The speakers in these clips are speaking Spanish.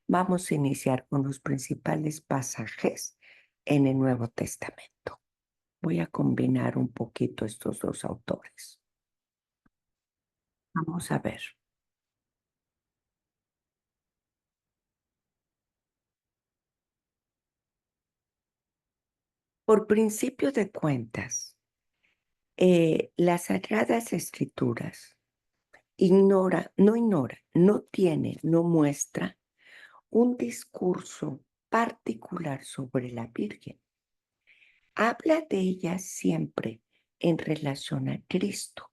vamos a iniciar con los principales pasajes en el Nuevo Testamento. Voy a combinar un poquito estos dos autores. Vamos a ver. Por principio de cuentas, las Sagradas Escrituras no tiene, no muestra un discurso particular sobre la Virgen. Habla de ella siempre en relación a Cristo,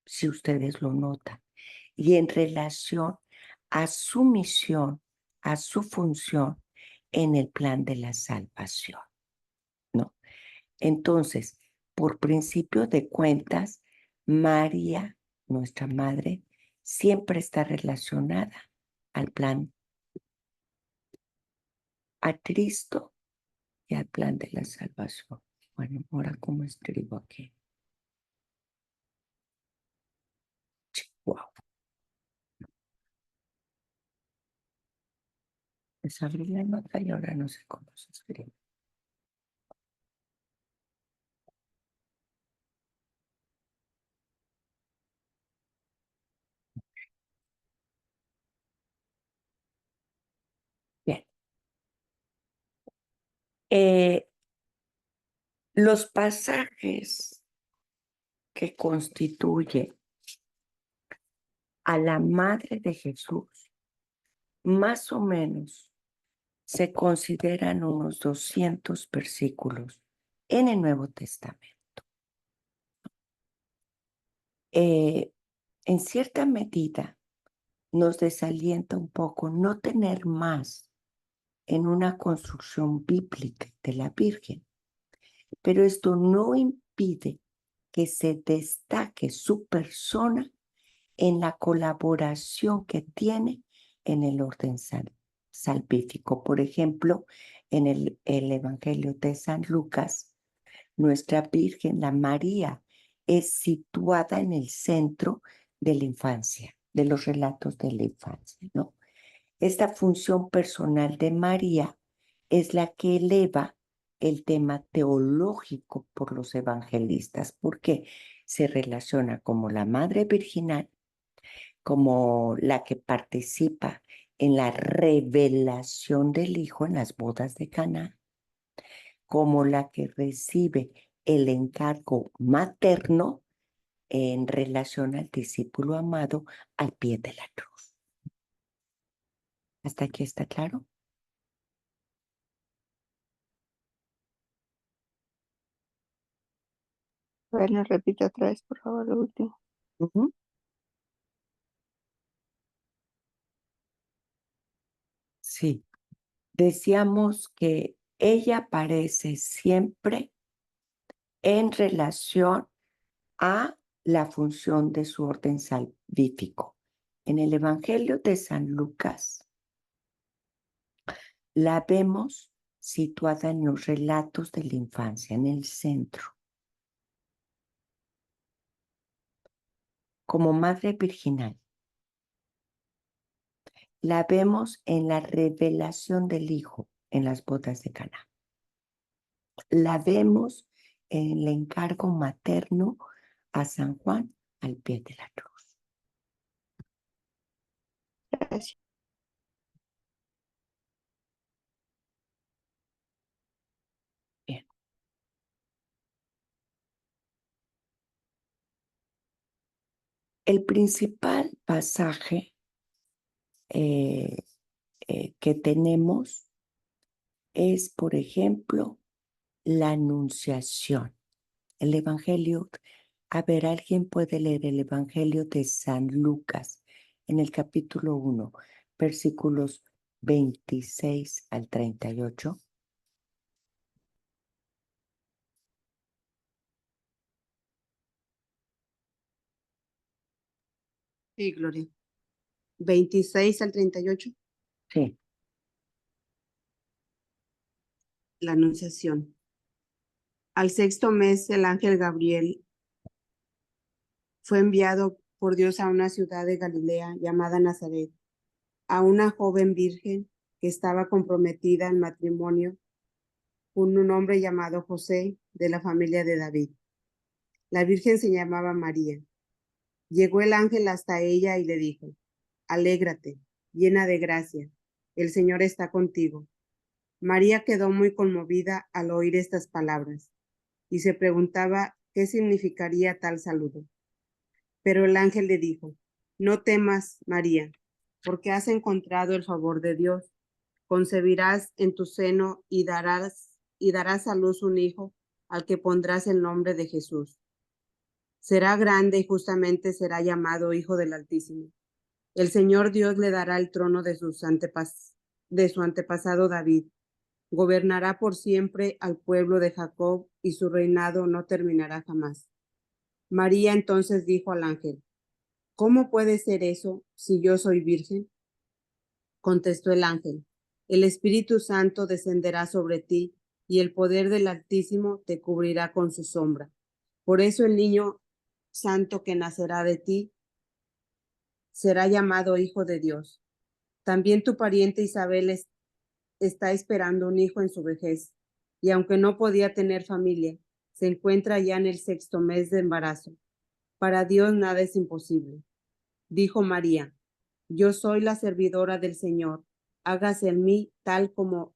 si ustedes lo notan, y en relación a su misión, a su función en el plan de la salvación, ¿no? Entonces, por principio de cuentas, María, nuestra madre, siempre está relacionada al plan, a Cristo y al plan de la salvación. Bueno, ahora, ¿cómo escribo aquí? Wow. Pues abrí la nota y ahora no sé cómo se escribe. Bien. Los pasajes que constituyen a la madre de Jesús, más o menos, se consideran unos 200 versículos en el Nuevo Testamento. En cierta medida, nos desalienta un poco no tener más en una construcción bíblica de la Virgen, pero esto no impide que se destaque su persona en la colaboración que tiene en el orden salvífico. Por ejemplo, en el Evangelio de San Lucas, nuestra Virgen, la María, es situada en el centro de la infancia, de los relatos de la infancia, ¿no? Esta función personal de María es la que eleva el tema teológico por los evangelistas, porque se relaciona como la Madre Virginal, como la que participa en la revelación del Hijo en las bodas de Caná, como la que recibe el encargo materno en relación al discípulo amado al pie de la cruz. ¿Hasta aquí está claro? Bueno, repite otra vez, por favor, lo último. Sí, decíamos que ella aparece siempre en relación a la función de su orden salvífico. En el Evangelio de San Lucas la vemos situada en los relatos de la infancia, en el centro. Como Madre Virginal, la vemos en la revelación del Hijo en las bodas de Caná. La vemos en el encargo materno a San Juan al pie de la cruz. Gracias. Bien. El principal pasaje que tenemos es, por ejemplo, la Anunciación. El Evangelio, a ver, ¿alguien puede leer el Evangelio de San Lucas en el capítulo 1, versículos 26 al 38? Sí, Gloria. 26 al 38, Sí. la Anunciación. Al sexto mes, el ángel Gabriel fue enviado por Dios a una ciudad de Galilea llamada Nazaret, a una joven virgen que estaba comprometida en matrimonio con un hombre llamado José de la familia de David. La Virgen se llamaba María. Llegó el ángel hasta ella y le dijo: Alégrate, llena de gracia, el Señor está contigo. María quedó muy conmovida al oír estas palabras y se preguntaba qué significaría tal saludo. Pero el ángel le dijo: No temas, María, porque has encontrado el favor de Dios. Concebirás en tu seno y darás a luz un hijo, al que pondrás el nombre de Jesús. Será grande y justamente será llamado Hijo del Altísimo. El Señor Dios le dará el trono de su antepasado David. Gobernará por siempre al pueblo de Jacob y su reinado no terminará jamás. María entonces dijo al ángel: ¿Cómo puede ser eso si yo soy virgen? Contestó el ángel: El Espíritu Santo descenderá sobre ti y el poder del Altísimo te cubrirá con su sombra. Por eso el niño santo que nacerá de ti será llamado Hijo de Dios. También tu pariente Isabel está esperando un hijo en su vejez, y aunque no podía tener familia, se encuentra ya en el 6º mes de embarazo. Para Dios nada es imposible. Dijo María: Yo soy la servidora del Señor, hágase en mí tal como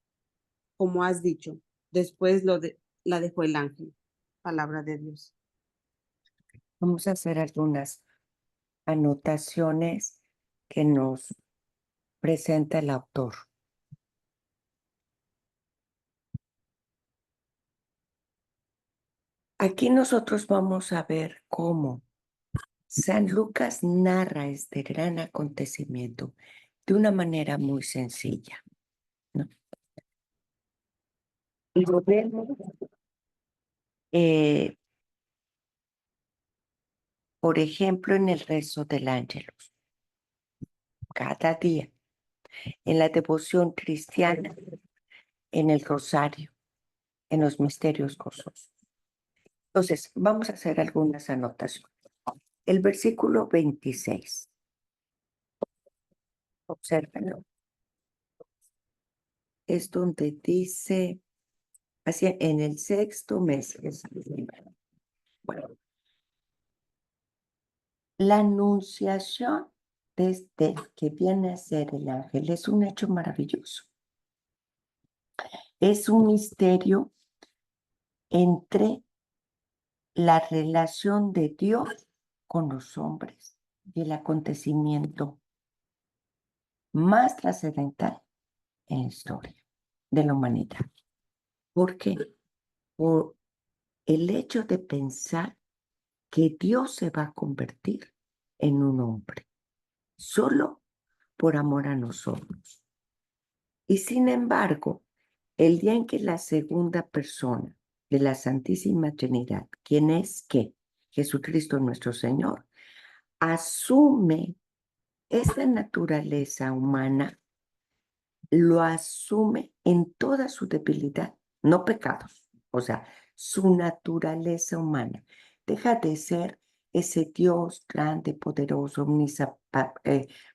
has dicho. Después la dejó el ángel. Palabra de Dios. Vamos a hacer algunas anotaciones que nos presenta el autor. Aquí nosotros vamos a ver cómo San Lucas narra este gran acontecimiento de una manera muy sencilla, ¿no? Y lo vemos, por ejemplo, en el rezo del Ángelus, cada día, en la devoción cristiana, en el rosario, en los misterios gozosos. Entonces, vamos a hacer algunas anotaciones. El versículo 26. Obsérvenlo. Es donde dice, así, en el 6º mes. Bueno, la anunciación desde que viene a ser el ángel es un hecho maravilloso. Es un misterio entre la relación de Dios con los hombres y el acontecimiento más trascendental en la historia de la humanidad. ¿Por qué? Por el hecho de pensar que Dios se va a convertir en un hombre, solo por amor a nosotros. Y sin embargo, el día en que la segunda persona de la Santísima Trinidad, quien es que Jesucristo nuestro Señor, asume esa naturaleza humana, lo asume en toda su debilidad, no pecados, o sea, su naturaleza humana. Deja de ser ese Dios grande, poderoso,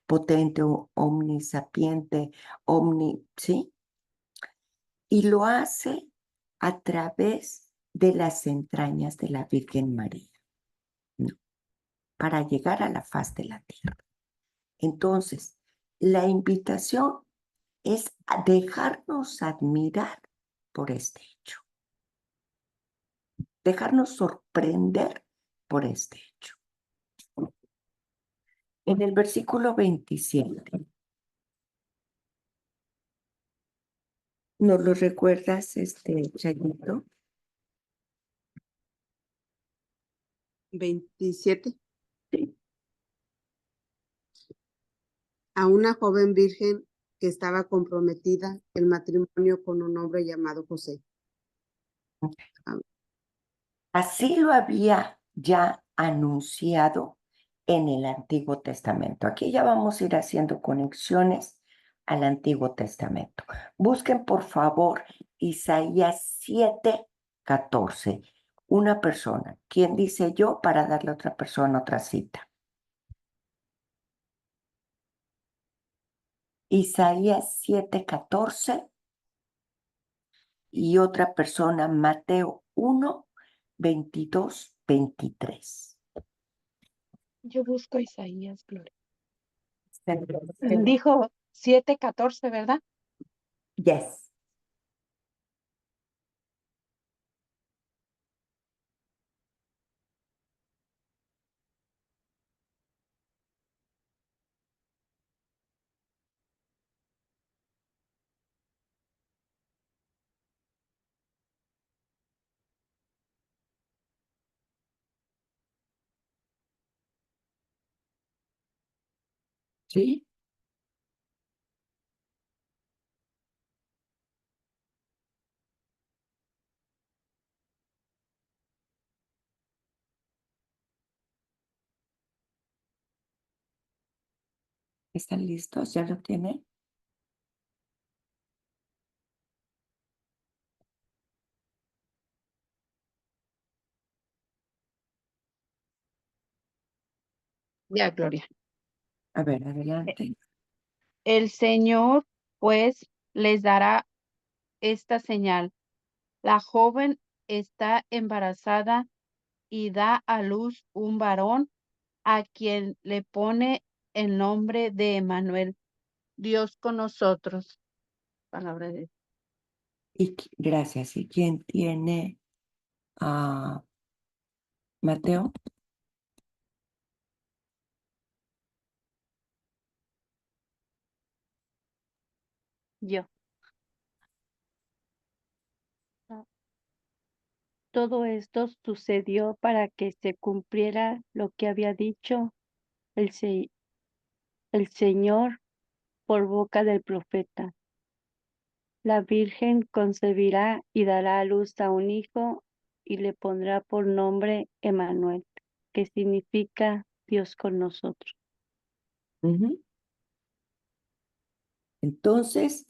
potente, omnisapiente, ¿sí? Y lo hace a través de las entrañas de la Virgen María, ¿no? Para llegar a la faz de la tierra. Entonces, la invitación es a dejarnos admirar por este hecho, dejarnos sorprender por este hecho. En el versículo 27, ¿nos lo recuerdas, Chayito? 27. Sí. A una joven virgen que estaba comprometida el matrimonio con un hombre llamado José. Así lo había ya anunciado en el Antiguo Testamento. Aquí ya vamos a ir haciendo conexiones al Antiguo Testamento. Busquen, por favor, Isaías 7:14. Una persona. ¿Quién dice yo para darle a otra persona otra cita? Isaías 7:14 y otra persona Mateo 1:22-23. Yo busco Isaías, Gloria. Dijo 7:14, ¿verdad? Yes. ¿Sí? ¿Están listos? ¿Ya lo tienen? Ya, Gloria. A ver, adelante. El Señor, pues, les dará esta señal. La joven está embarazada y da a luz un varón a quien le pone el nombre de Emmanuel, Dios con nosotros. Palabra de Gracias. ¿Y quién tiene a Mateo? Yo. Todo esto sucedió para que se cumpliera lo que había dicho el, el Señor por boca del profeta. La Virgen concebirá y dará a luz a un hijo y le pondrá por nombre Emmanuel, que significa Dios con nosotros. Ujú. Entonces,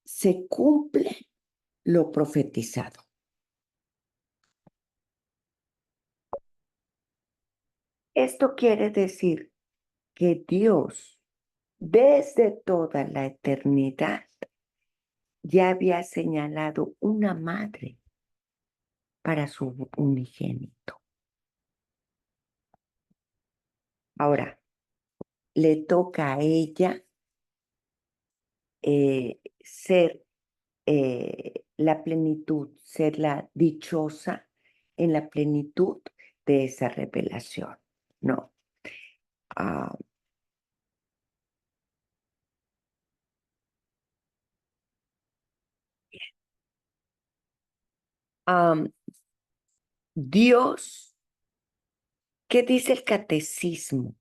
se cumple lo profetizado. Esto quiere decir que Dios, desde toda la eternidad, ya había señalado una madre para su unigénito. Ahora, le toca a ella ser la plenitud, ser la dichosa en la plenitud de esa revelación, ¿no? Dios, ¿qué dice el catecismo?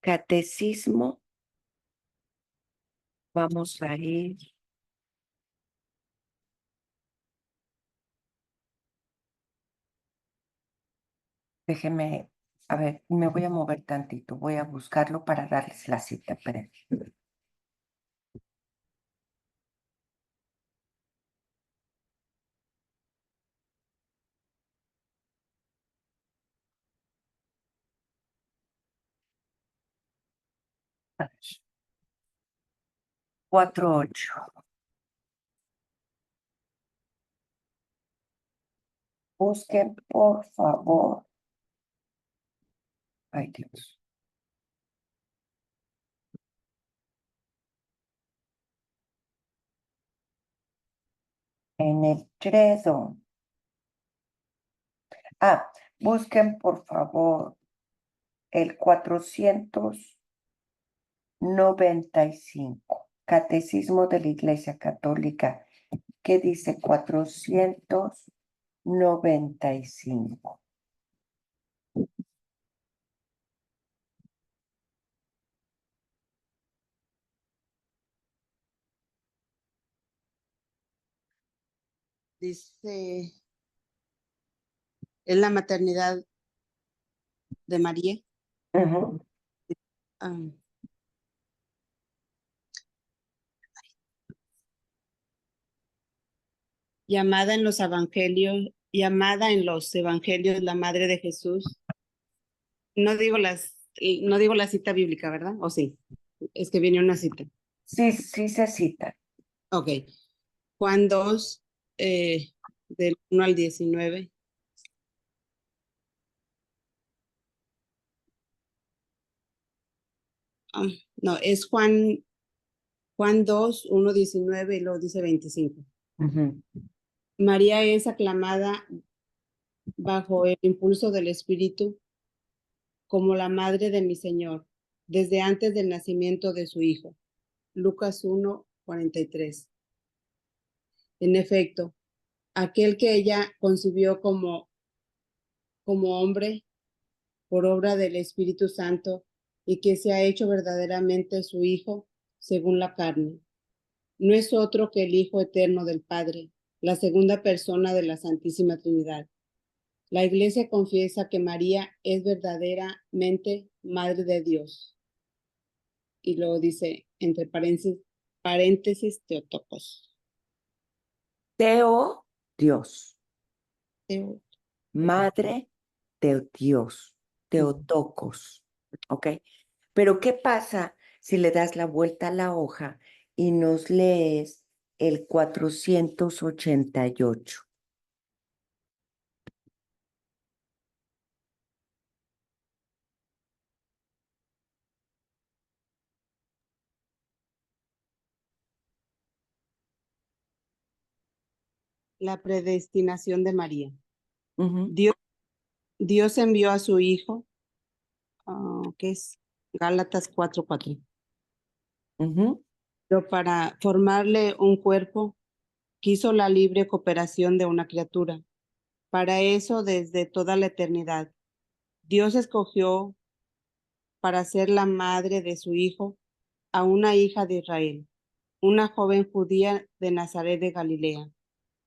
Catecismo, vamos a ir. Déjeme, a ver, me voy a mover tantito, voy a buscarlo para darles la cita. Esperen. A ver. 4:8. Busquen, por favor. Ay, Dios. En el credo. Busquen, por favor, el 495. Catecismo de la Iglesia Católica. ¿Qué dice 495? Dice, es la maternidad de María. Ujú. Ah, llamada en los evangelios la madre de Jesús, no digo la cita bíblica, ¿verdad? ¿O sí? Es que viene una cita. Sí, sí se cita. Ok. Juan 2, del 1 al 19. No, es Juan 2, 1, 19 y luego dice 25. Ujú. María es aclamada bajo el impulso del Espíritu como la madre de mi Señor, desde antes del nacimiento de su Hijo. Lucas 1, 43. En efecto, aquel que ella concibió como hombre por obra del Espíritu Santo y que se ha hecho verdaderamente su Hijo según la carne. No es otro que el Hijo eterno del Padre, la segunda persona de la Santísima Trinidad. La Iglesia confiesa que María es verdaderamente Madre de Dios. Y luego dice, entre paréntesis, Teotocos. Teo, Dios. Teo. Madre de Dios. Teotocos. ¿Ok? Pero ¿qué pasa si le das la vuelta a la hoja y nos lees el 488? La predestinación de María. Ujú, Dios envió a su Hijo, que es Gálatas 4:4, ujú. pero para formarle un cuerpo, quiso la libre cooperación de una criatura. Para eso, desde toda la eternidad, Dios escogió para ser la madre de su Hijo a una hija de Israel, una joven judía de Nazaret de Galilea,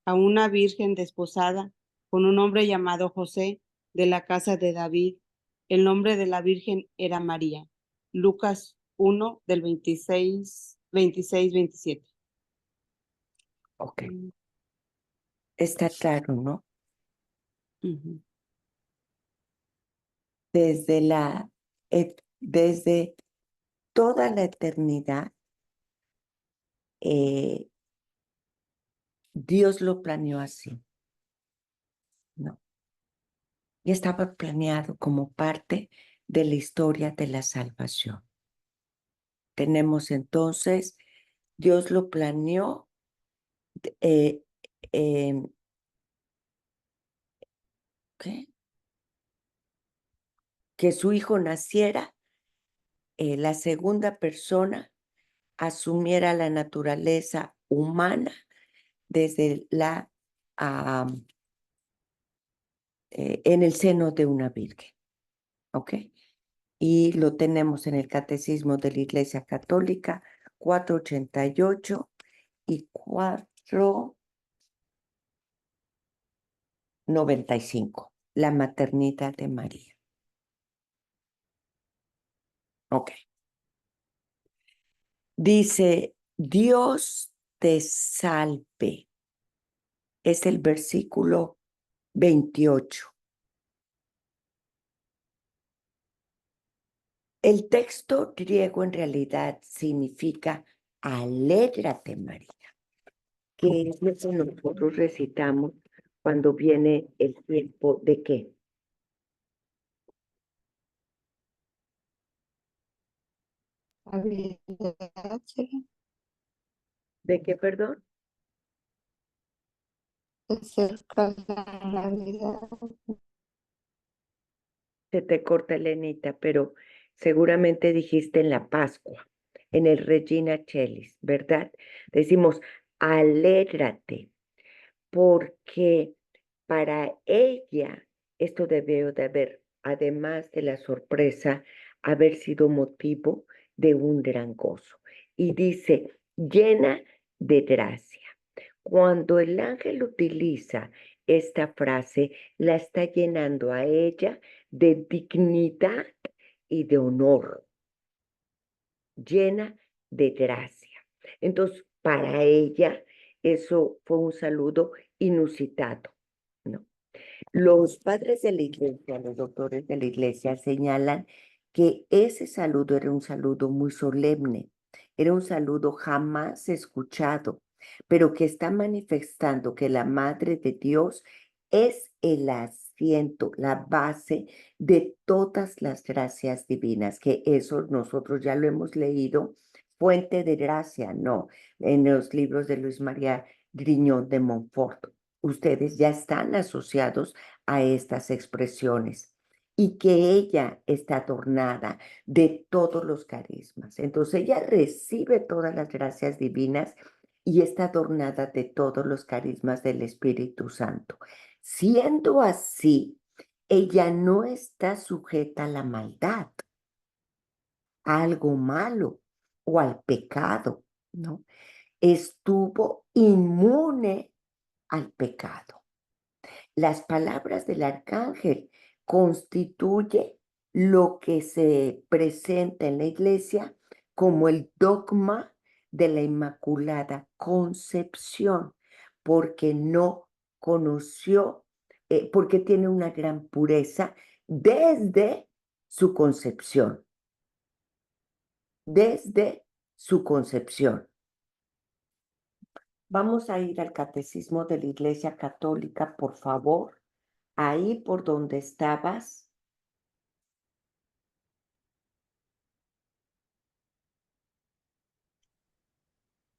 a una virgen desposada con un hombre llamado José de la casa de David. El nombre de la virgen era María. Lucas 1 del 26, 27. Ok. Está claro, ¿no? Ujú. Desde toda la eternidad, Dios lo planeó así, ¿no? Y estaba planeado como parte de la historia de la salvación. Tenemos entonces, Dios lo planeó, eh, em, ¿qué? Que su hijo naciera, la segunda persona asumiera la naturaleza humana desde en el seno de una virgen, ¿ok? Y lo tenemos en el Catecismo de la Iglesia Católica, 488 y 495, la maternidad de María. Ok. Dice, Dios te salve. Es el versículo 28. El texto griego en realidad significa alégrate, María, que es lo que nosotros recitamos cuando viene el tiempo de qué. Navidad, ¿será? ¿De qué, perdón? Se acerca la Navidad. Se te corta, Elenita, pero seguramente dijiste en la Pascua, en el Regina Celis, ¿verdad? Decimos, alégrate, porque para ella esto debió de haber, además de la sorpresa, haber sido motivo de un gran gozo. Y dice, llena de gracia. Cuando el ángel utiliza esta frase, la está llenando a ella de dignidad y de honor, llena de gracia. Entonces, para ella, eso fue un saludo inusitado, ¿no? Los padres de la iglesia, los doctores de la iglesia señalan que ese saludo era un saludo muy solemne, era un saludo jamás escuchado, pero que está manifestando que la Madre de Dios es el asiento, la base de todas las gracias divinas, que eso nosotros ya lo hemos leído, fuente de gracia, no, en los libros de Luis María Griñón de Montfort. Ustedes ya están asociados a estas expresiones y que ella está adornada de todos los carismas. Entonces ella recibe todas las gracias divinas y está adornada de todos los carismas del Espíritu Santo. Siendo así, ella no está sujeta a la maldad, a algo malo o al pecado, ¿no? Estuvo inmune al pecado. Las palabras del arcángel constituye lo que se presenta en la iglesia como el dogma de la Inmaculada Concepción, porque no conoció, porque tiene una gran pureza desde su concepción, desde su concepción. Vamos a ir al Catecismo de la Iglesia Católica, por favor. Ahí por donde estabas.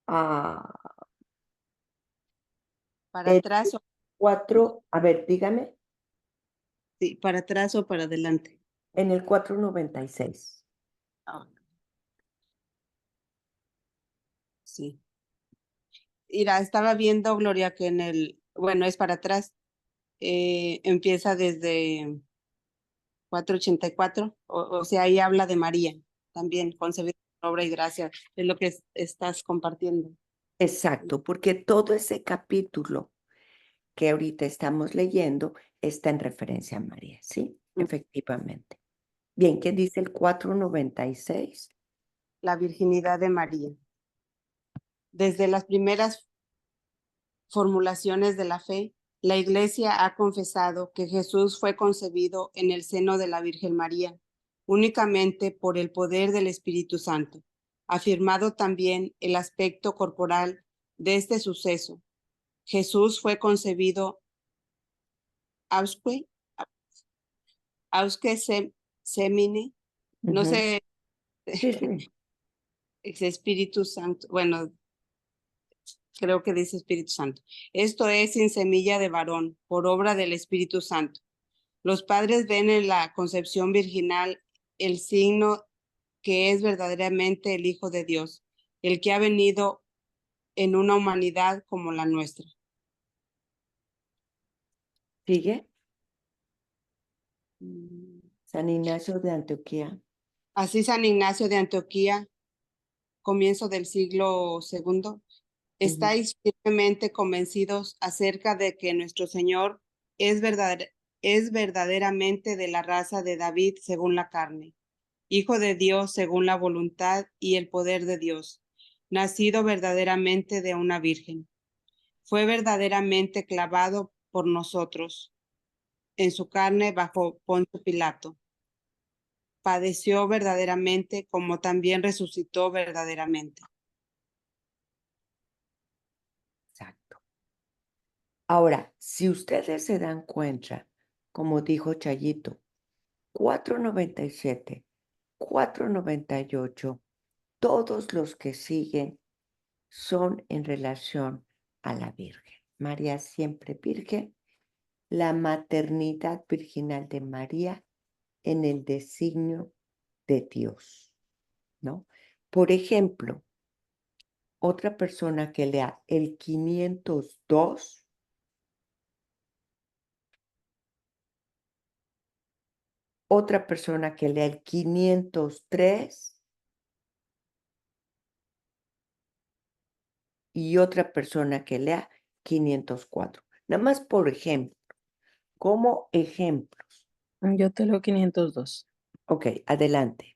Para El atrás, 4, a ver, dígame, sí, para atrás o para adelante. en el 496. Ah, sí. Mira, estaba viendo, Gloria, que bueno, es para atrás, empieza desde 484, o sea, ahí habla de María, también concebida por obra y gracia, es lo que estás compartiendo. Exacto, porque todo ese capítulo que ahorita estamos leyendo está en referencia a María, ¿sí? Efectivamente. Bien, ¿qué dice el 496? La virginidad de María. Desde las primeras formulaciones de la fe, la Iglesia ha confesado que Jesús fue concebido en el seno de la Virgen María, únicamente por el poder del Espíritu Santo, afirmado también el aspecto corporal de este suceso. Jesús fue concebido ausque semine, no sé, Sí, sí. es Espíritu Santo, bueno, creo que dice Espíritu Santo. Esto es sin semilla de varón, por obra del Espíritu Santo. Los padres ven en la concepción virginal el signo que es verdaderamente el Hijo de Dios, el que ha venido en una humanidad como la nuestra. ¿Sigue? San Ignacio de Antioquía. Así San Ignacio de Antioquía, comienzo del siglo II, estáis firmemente convencidos acerca de que nuestro Señor es verdaderamente de la raza de David según la carne, Hijo de Dios según la voluntad y el poder de Dios, nacido verdaderamente de una virgen. Fue verdaderamente clavado por nosotros en su carne bajo Poncio Pilato. Padeció verdaderamente como también resucitó verdaderamente. Exacto. Ahora, si ustedes se dan cuenta, como dijo Chayito, 497, 498, todos los que siguen son en relación a la Virgen. María siempre virgen, la maternidad virginal de María en el designio de Dios, ¿no? Por ejemplo, otra persona que lea el 502, otra persona que lea el 503 y otra persona que lea 504. Nada más por ejemplo, como ejemplos. Yo te leo 502. Ok, adelante.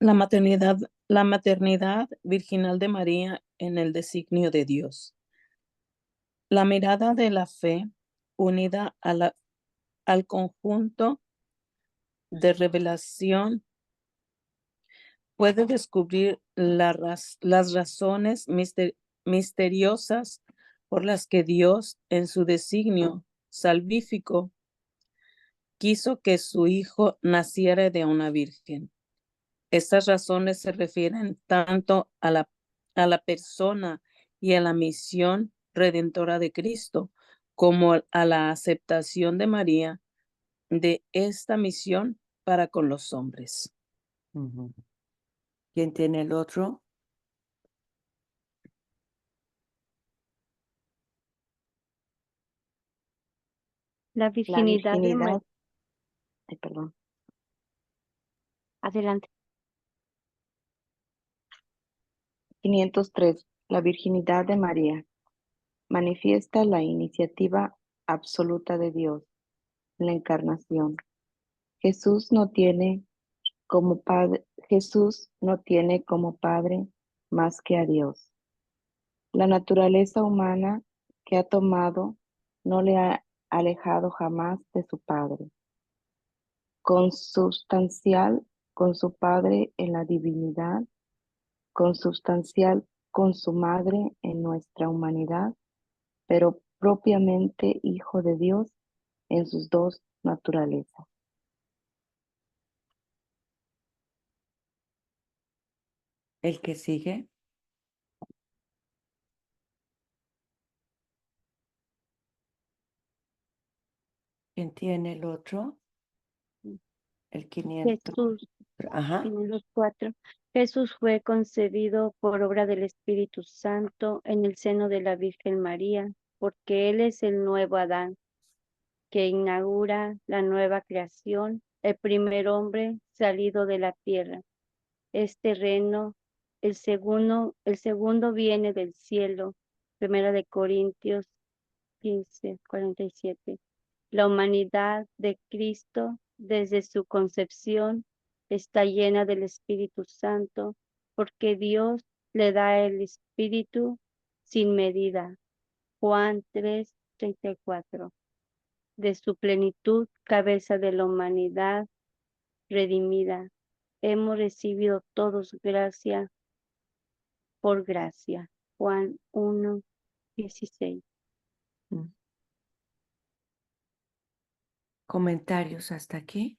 La maternidad virginal de María en el designio de Dios. La mirada de la fe unida al conjunto de revelación puede descubrir las razones misteriosas por las que Dios, en su designio salvífico, quiso que su Hijo naciera de una virgen. Estas razones se refieren tanto a la persona y a la misión redentora de Cristo, como a la aceptación de María de esta misión para con los hombres. Ujú. ¿Quién tiene el otro? La virginidad de virginidad, María. Perdón. Adelante. 503. La virginidad de María manifiesta la iniciativa absoluta de Dios en la encarnación. Jesús no tiene como padre más que a Dios. La naturaleza humana que ha tomado no le ha alejado jamás de su Padre. Consubstancial con su Padre en la divinidad, consubstancial con su Madre en nuestra humanidad, pero propiamente Hijo de Dios en sus dos naturalezas. ¿El que sigue? ¿Quién tiene el otro? El 500. Jesús, Ajá. 504. Jesús fue concebido por obra del Espíritu Santo en el seno de la Virgen María, porque Él es el nuevo Adán, que inaugura la nueva creación, el primer hombre salido de la tierra. Este reino, el segundo viene del cielo. Primera de Corintios 15:47. La humanidad de Cristo, desde su concepción, está llena del Espíritu Santo, porque Dios le da el Espíritu sin medida. Juan 3:34. De su plenitud, cabeza de la humanidad redimida, hemos recibido todos gracia por gracia. Juan 1:16. ¿Comentarios hasta aquí?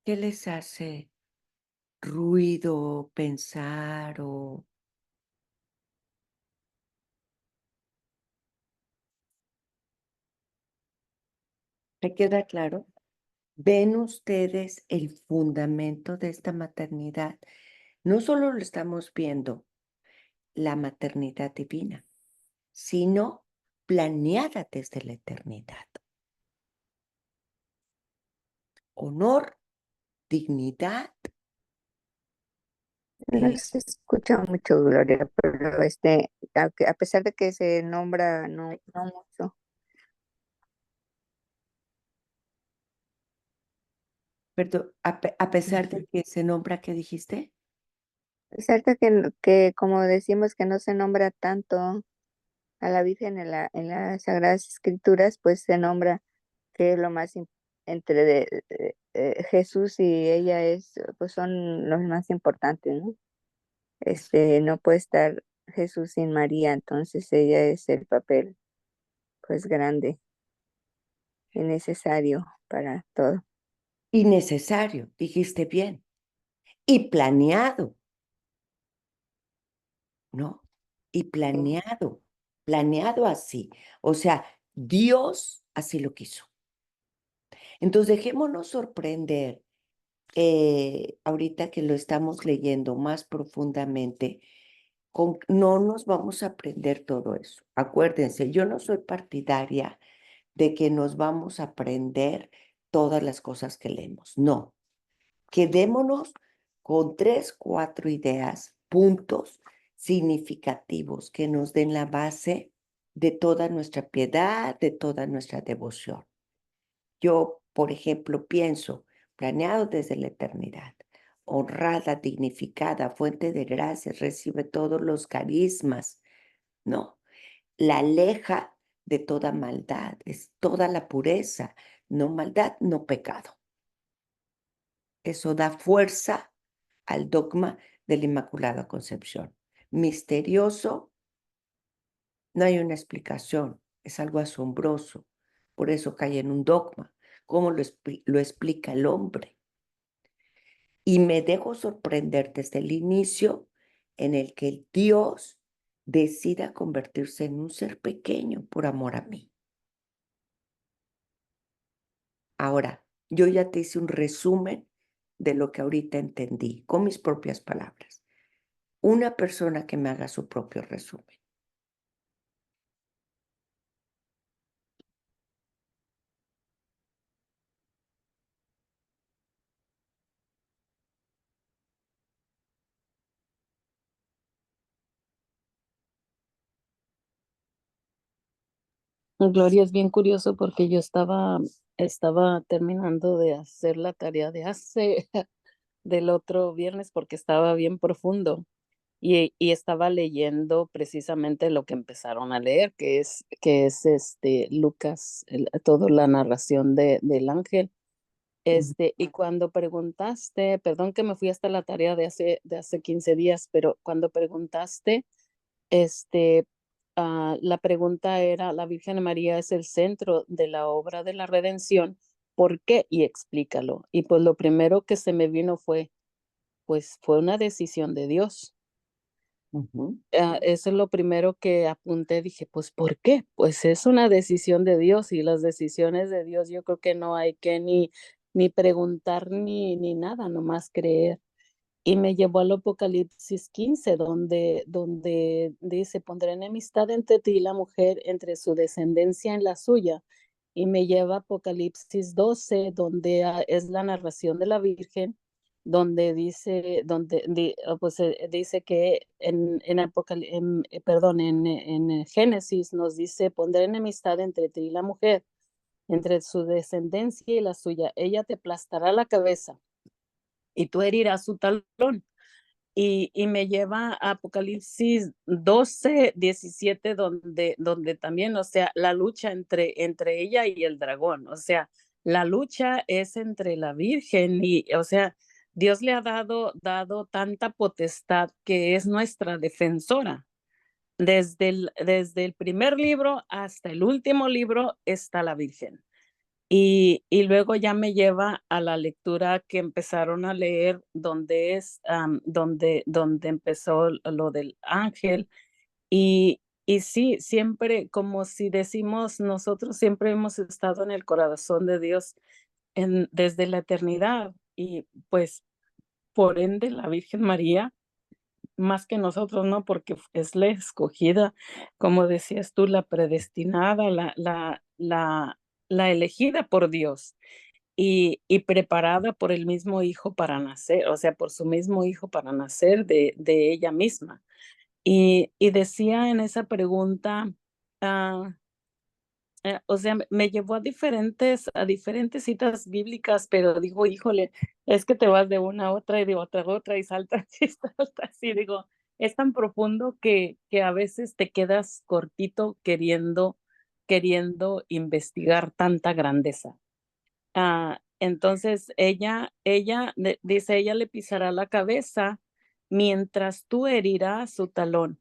¿Qué les hace ruido pensar o ¿me queda claro? ¿Ven ustedes el fundamento de esta maternidad? No solo lo estamos viendo, la maternidad divina, sino planeada desde la eternidad. Honor, dignidad. No se escucha mucho, Gloria, pero a pesar de que se nombra, no mucho. Perdón, a pesar de que se nombra, ¿qué dijiste? A pesar de que, como decimos, que no se nombra tanto a la Virgen en las Sagradas Escrituras, pues se nombra que es lo más entre Jesús y ella pues son los más importantes, ¿no? No puede estar Jesús sin María, entonces ella es el papel, pues grande y necesario para todo. Y necesario, dijiste bien. Y planeado, ¿no? Y planeado así. O sea, Dios así lo quiso. Entonces, dejémonos sorprender, ahorita que lo estamos leyendo más profundamente, no nos vamos a aprender todo eso. Acuérdense, yo no soy partidaria de que nos vamos a aprender todas las cosas que leemos. No, quedémonos con 3, 4 ideas, puntos significativos que nos den la base de toda nuestra piedad, de toda nuestra devoción. Yo, por ejemplo, pienso, planeado desde la eternidad, honrada, dignificada, fuente de gracias, recibe todos los carismas, ¿no? La aleja de toda maldad, es toda la pureza, no maldad, no pecado. Eso da fuerza al dogma de la Inmaculada Concepción. Misterioso, no hay una explicación, es algo asombroso. Por eso cae en un dogma. ¿Cómo lo explica el hombre? Y me dejo sorprender desde el inicio en el que el Dios decida convertirse en un ser pequeño por amor a mí. Ahora, yo ya te hice un resumen de lo que ahorita entendí con mis propias palabras. Una persona que me haga su propio resumen. Gloria, es bien curioso porque yo estaba terminando de hacer la tarea de hace del otro viernes porque estaba bien profundo y estaba leyendo precisamente lo que empezaron a leer, que es Lucas, toda la narración del ángel. Y cuando preguntaste, perdón que me fui hasta la tarea de hace 15 días, pero cuando preguntaste, este, la pregunta era, la Virgen María es el centro de la obra de la redención, ¿por qué? Y explícalo. Y pues lo primero que se me vino pues fue una decisión de Dios. Eso es lo primero que apunté, dije, pues, ¿por qué? Pues es una decisión de Dios y las decisiones de Dios yo creo que no hay que ni preguntar ni nada, nomás creer. Y me llevó al Apocalipsis 15, donde dice, pondré enemistad entre ti y la mujer, entre su descendencia y la suya. Y me lleva a Apocalipsis 12, donde es la narración de la Virgen, donde dice, dice que en Génesis nos dice, pondré enemistad entre ti y la mujer, entre su descendencia y la suya. Ella te aplastará la cabeza y tú herirás su talón. Y me lleva a Apocalipsis 12:17, donde también, o sea, la lucha entre ella y el dragón, o sea, la lucha es entre la Virgen y, o sea, Dios le ha dado tanta potestad que es nuestra defensora. Desde el primer libro hasta el último libro está la Virgen. Y luego ya me lleva a la lectura que empezaron a leer, donde empezó lo del ángel. Y sí, siempre, como si decimos, nosotros siempre hemos estado en el corazón de Dios desde la eternidad. Y pues, por ende, la Virgen María, más que nosotros, ¿no? Porque es la escogida, como decías tú, la predestinada, la elegida por Dios y preparada por el mismo hijo para nacer, o sea, por su mismo hijo para nacer de ella misma. Y decía en esa pregunta, ah, o sea, me llevó a diferentes citas bíblicas, pero digo, híjole, es que te vas de una a otra y de otra a otra y saltas y saltas y digo, es tan profundo que a veces te quedas cortito queriendo investigar tanta grandeza. Entonces dice, ella le pisará la cabeza mientras tú herirás su talón.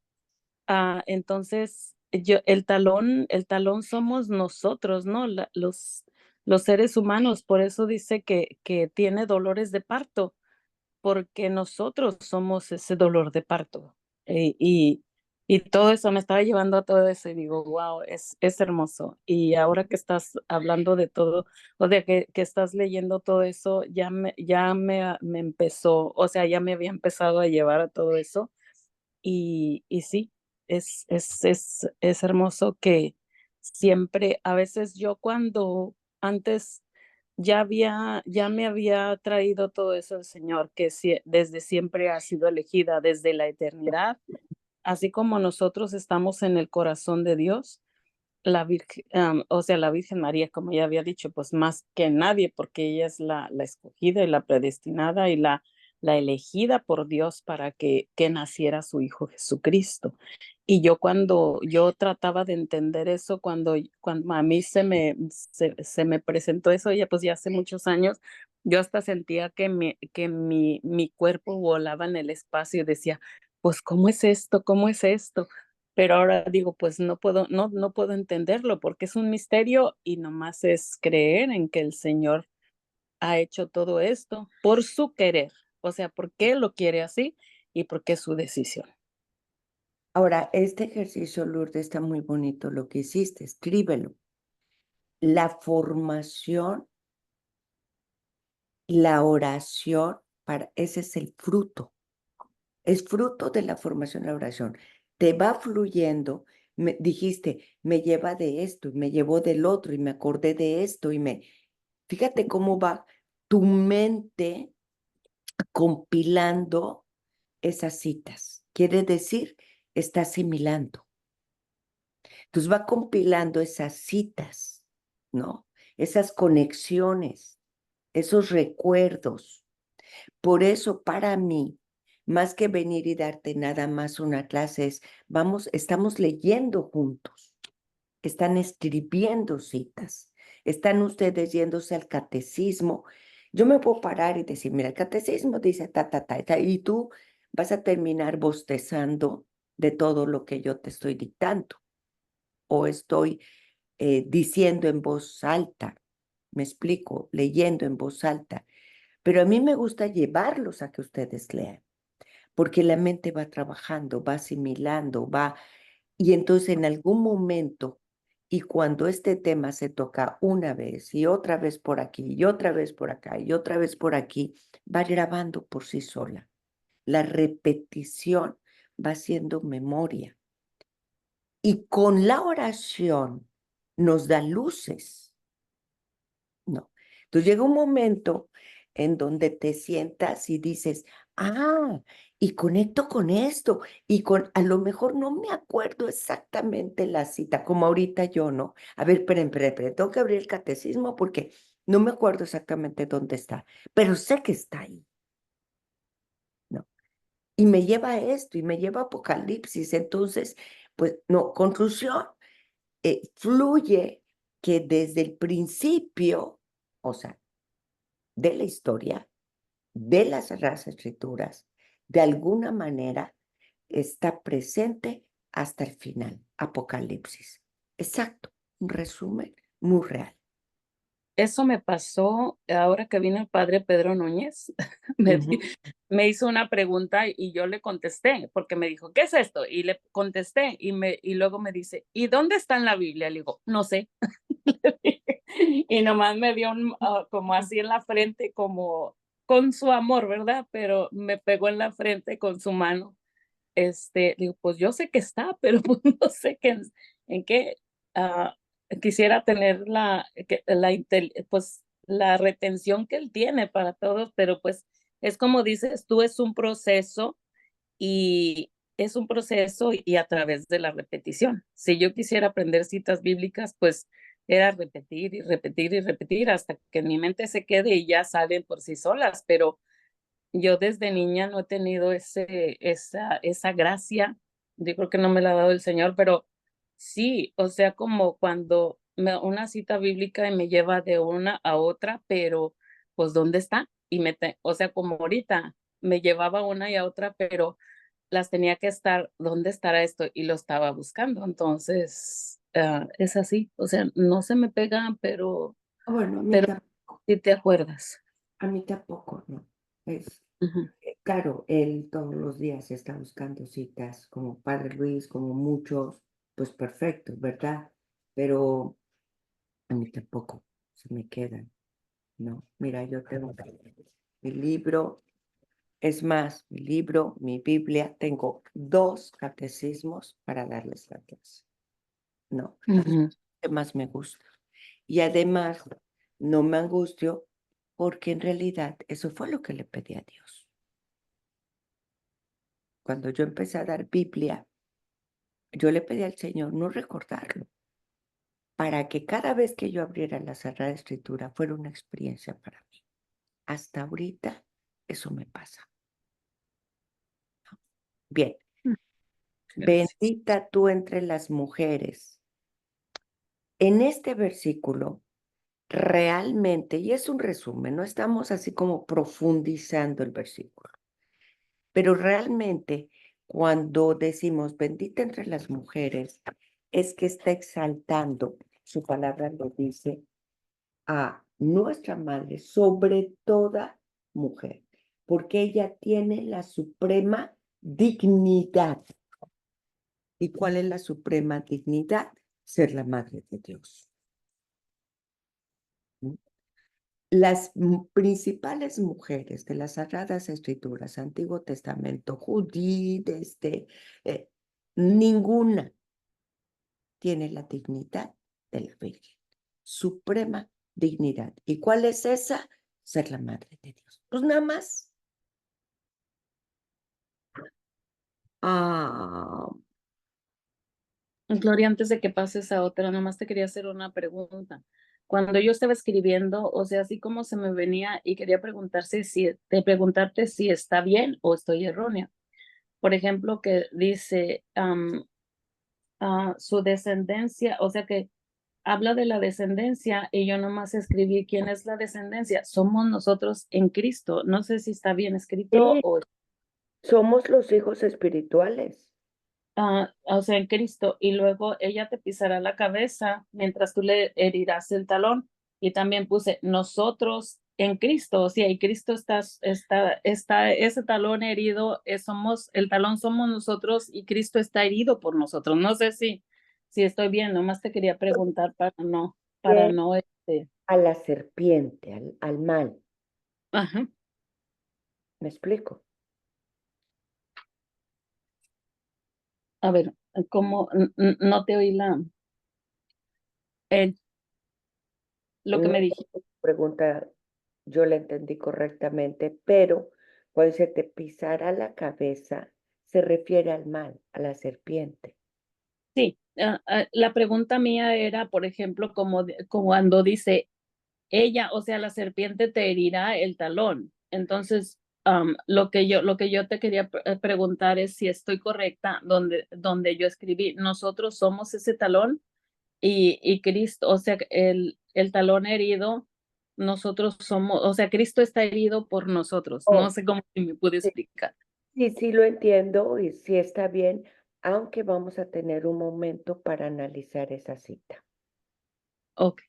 Entonces, el talón somos nosotros, ¿no? Los seres humanos, por eso dice que tiene dolores de parto, porque nosotros somos ese dolor de parto. Y todo eso me estaba llevando a todo eso y digo, wow, es hermoso. Y ahora que estás hablando de todo, o de que estás leyendo todo eso, ya me empezó, o sea, ya me había empezado a llevar a todo eso. Y sí, es hermoso que siempre, a veces yo cuando antes ya me había traído todo eso el Señor, que desde siempre ha sido elegida, desde la eternidad, así como nosotros estamos en el corazón de Dios, la Virgen, o sea, la Virgen María, como ya había dicho, pues más que nadie, porque ella es la escogida y la predestinada y la elegida por Dios para que naciera su Hijo Jesucristo. Y yo cuando yo trataba de entender eso, cuando a mí se me presentó eso, ya pues ya hace muchos años, yo hasta sentía que mi cuerpo volaba en el espacio y decía, pues, ¿cómo es esto? ¿Cómo es esto? Pero ahora digo, pues no puedo entenderlo porque es un misterio y nomás es creer en que el Señor ha hecho todo esto por su querer, o sea, porque Él lo quiere así y porque es su decisión. Ahora, este ejercicio, Lourdes, está muy bonito lo que hiciste, escríbelo. La formación, la oración, ese es el fruto. Es fruto de la formación, la oración. Te va fluyendo. Dijiste, me lleva de esto, y me llevó del otro, y me acordé de esto, Fíjate cómo va tu mente compilando esas citas. Quiere decir, está asimilando. Entonces va compilando esas citas, ¿no? Esas conexiones, esos recuerdos. Por eso, para mí, más que venir y darte nada más una clase, estamos leyendo juntos, están escribiendo citas, están ustedes yéndose al catecismo. Yo me puedo parar y decir, mira, el catecismo dice ta, ta, ta, ta, y tú vas a terminar bostezando de todo lo que yo te estoy dictando o estoy diciendo en voz alta, me explico, leyendo en voz alta. Pero a mí me gusta llevarlos a que ustedes lean, porque la mente va trabajando, va asimilando, y entonces en algún momento, y cuando este tema se toca una vez y otra vez por aquí, y otra vez por acá, y otra vez por aquí, va grabando por sí sola. La repetición va haciendo memoria. Y con la oración nos da luces, ¿no? Entonces llega un momento en donde te sientas y dices, y conecto con esto, a lo mejor no me acuerdo exactamente la cita, como ahorita yo, ¿no? A ver, esperen, tengo que abrir el catecismo porque no me acuerdo exactamente dónde está, pero sé que está ahí, ¿no? Y me lleva a esto, y me lleva a Apocalipsis, entonces, pues, no, conclusión, fluye que desde el principio, o sea, de la historia, de las Sagradas Escrituras, de alguna manera está presente hasta el final, Apocalipsis. Exacto, un resumen muy real. Eso me pasó ahora que vino el padre Pedro Núñez, Ujú. me hizo una pregunta y yo le contesté, porque me dijo, ¿qué es esto? Y le contesté y luego me dice, ¿y dónde está en la Biblia? Le digo, no sé. Y nomás me dio como así en la frente, como con su amor, ¿verdad? Pero me pegó en la frente con su mano. Digo, pues yo sé que está, pero pues no sé en qué, ah, quisiera tener pues la retención que él tiene para todos, pero pues es como dices tú, y es un proceso y a través de la repetición. Si yo quisiera aprender citas bíblicas, pues era repetir y repetir y repetir hasta que en mi mente se quede y ya salen por sí solas, pero yo desde niña no he tenido esa gracia, yo creo que no me la ha dado el Señor, pero sí, o sea, como cuando una cita bíblica y me lleva de una a otra, pero pues ¿dónde está? O sea, como ahorita me llevaba una y a otra, pero las tenía que estar, ¿dónde estará esto? Y lo estaba buscando, entonces es así, o sea, no se me pega, Bueno, pero sí te acuerdas. a mí tampoco, ¿no? Es Ujú. claro, él todos los días está buscando citas, como Padre Luis, como muchos, pues perfecto, ¿verdad? Pero a mí tampoco se me quedan, ¿no? Mira, yo tengo mi libro, es más, mi libro, mi Biblia, tengo 2 catecismos para darles la clase, ¿no? Ujú. ¿Qué más me gusta? Y además, no me angustio porque en realidad eso fue lo que le pedí a Dios. Cuando yo empecé a dar Biblia, yo le pedí al Señor no recordarlo, para que cada vez que yo abriera la Sagrada Escritura fuera una experiencia para mí. Hasta ahorita eso me pasa. Bien. Gracias. Bendita tú entre las mujeres. En este versículo, realmente, y es un resumen, no estamos así como profundizando el versículo, pero realmente cuando decimos bendita entre las mujeres, es que está exaltando, su palabra lo dice, a nuestra madre sobre toda mujer, porque ella tiene la suprema dignidad. ¿Y cuál es la suprema dignidad? Ser la madre de Dios. Las principales mujeres de las Sagradas Escrituras, Antiguo Testamento, Judith, ninguna tiene la dignidad de la Virgen, suprema dignidad. ¿Y cuál es esa? Ser la madre de Dios. Pues nada más. Ah, Gloria, antes de que pases a otra, nomás te quería hacer una pregunta. Cuando yo estaba escribiendo, o sea, así como se me venía y quería preguntarte si está bien o estoy errónea. Por ejemplo, que dice su descendencia, o sea que habla de la descendencia y yo nomás escribí quién es la descendencia. Somos nosotros en Cristo. No sé si está bien escrito sí, o somos los hijos espirituales. o sea, en Cristo, y luego ella te pisará la cabeza mientras tú le herirás el talón. Y también puse nosotros en Cristo, o sea, y Cristo está ese talón herido, el talón somos nosotros y Cristo está herido por nosotros. No sé si estoy bien, nomás te quería preguntar para Bien, no, a la serpiente, al mal. ajá. ¿Me explico? A ver, ¿cómo? No te oí eh, lo que No me sé dijiste. si tu pregunta yo la entendí correctamente, pero cuando se te pisara la cabeza, se refiere al mal, a la serpiente. Sí, la pregunta mía era, por ejemplo, como cuando dice ella, o sea, la serpiente te herirá el talón. Entonces, lo que yo te quería preguntar es si estoy correcta donde yo escribí, nosotros somos ese talón y Cristo, o sea, el talón herido, nosotros somos, o sea, Cristo está herido por nosotros. No Oh, sé cómo si me pude sí, explicar. sí, sí lo entiendo y sí está bien, aunque vamos a tener un momento para analizar esa cita. Ok.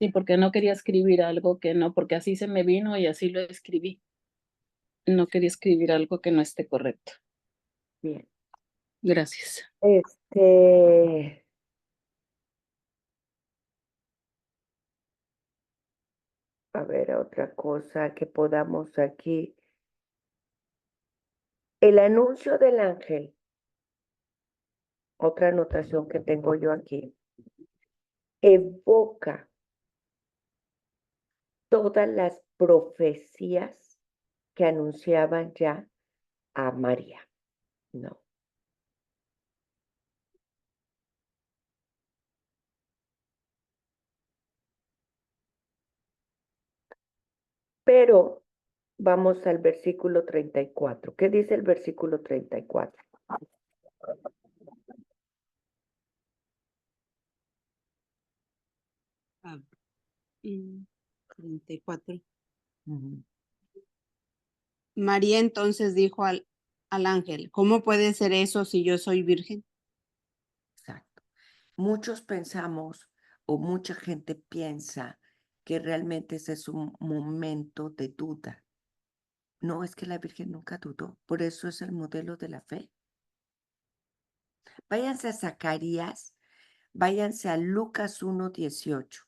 Sí, porque no quería escribir algo que no, porque así se me vino y así lo escribí. No quería escribir algo que no esté correcto. Bien. Gracias. A ver, otra cosa que podamos aquí. El anuncio del ángel, otra anotación que tengo yo aquí, evoca todas las profecías que anunciaban ya a María, ¿no? Pero vamos al versículo 34. ¿Qué dice el versículo 34? Ah, 34. Ujú. María entonces dijo al ángel, ¿cómo puede ser eso si yo soy virgen? Exacto. Muchos pensamos o mucha gente piensa que realmente ese es un momento de duda. No, es que la Virgen nunca dudó, por eso es el modelo de la fe. Váyanse a Zacarías, váyanse a Lucas 1:18.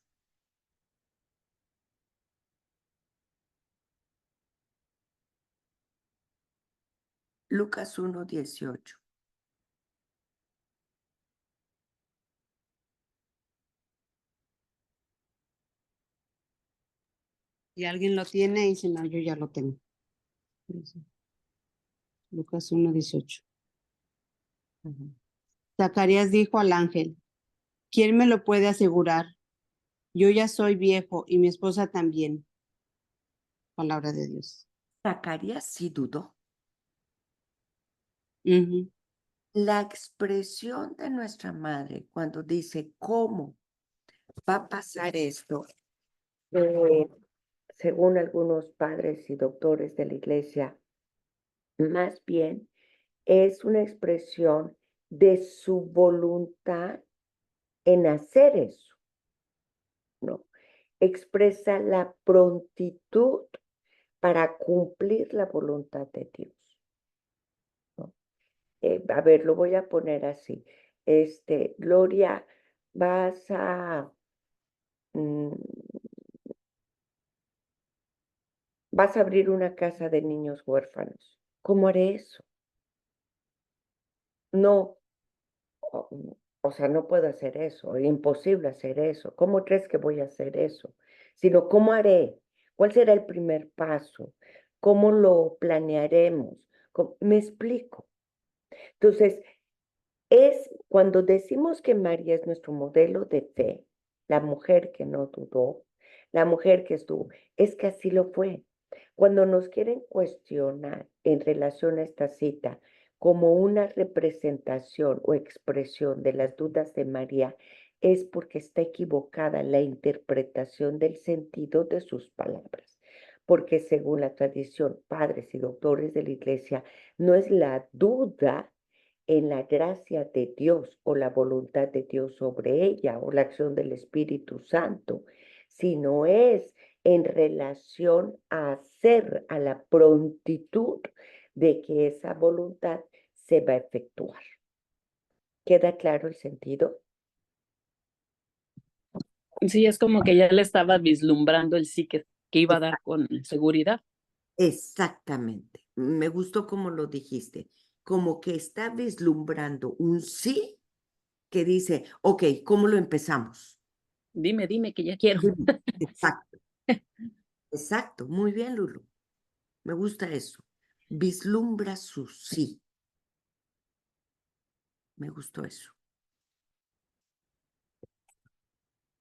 Lucas 1:18. Y alguien lo tiene y si no, yo ya lo tengo. Lucas 1:18. Ujú. Zacarías dijo al ángel, ¿Quién me lo puede asegurar? Yo ya soy viejo y mi esposa también. Palabra de Dios. Zacarías sí dudó. Ujú. La expresión de nuestra madre cuando dice, ¿cómo va a pasar esto? Según algunos padres y doctores de la iglesia, más bien es una expresión de su voluntad en hacer eso, ¿no? Expresa la prontitud para cumplir la voluntad de Dios, ¿no? A ver, lo voy a poner así. Gloria, vas a abrir una casa de niños huérfanos. ¿Cómo haré eso? No, o sea, no puedo hacer eso, es imposible hacer eso. ¿Cómo crees que voy a hacer eso? Sino, ¿cómo haré? ¿Cuál será el primer paso? ¿Cómo lo planearemos? ¿Me explico? Entonces, es cuando decimos que María es nuestro modelo de fe, la mujer que no dudó, la mujer que estuvo, es que así lo fue. Cuando nos quieren cuestionar en relación a esta cita como una representación o expresión de las dudas de María, es porque está equivocada la interpretación del sentido de sus palabras. Porque según la tradición, padres y doctores de la iglesia, no es la duda en la gracia de Dios o la voluntad de Dios sobre ella o la acción del Espíritu Santo, sino es en relación a hacer, a la prontitud de que esa voluntad se va a efectuar. ¿Queda claro el sentido? Sí, es como que ya le estaba vislumbrando el sí que iba a dar con seguridad. Exactamente. Me gustó como lo dijiste, como que está vislumbrando un sí que dice, ok, ¿cómo lo empezamos? Dime que ya quiero. Exacto, exacto. Muy bien, Lulu. Me gusta eso. Vislumbra su sí. Me gustó eso.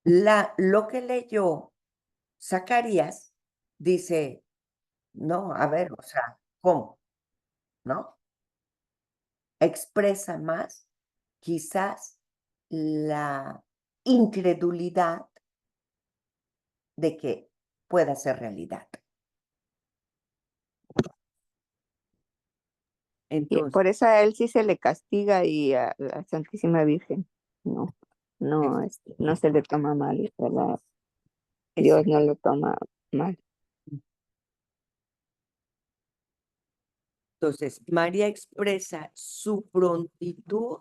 Lo que leyó Zacarías dice, no, a ver, o sea, ¿cómo? ¿No? Expresa más quizás la incredulidad de que pueda ser realidad. Y Entonces, por eso a él sí se le castiga y a la Santísima Virgen no, no se le toma mal, ¿verdad? Dios no lo toma mal. entonces, María expresa su prontitud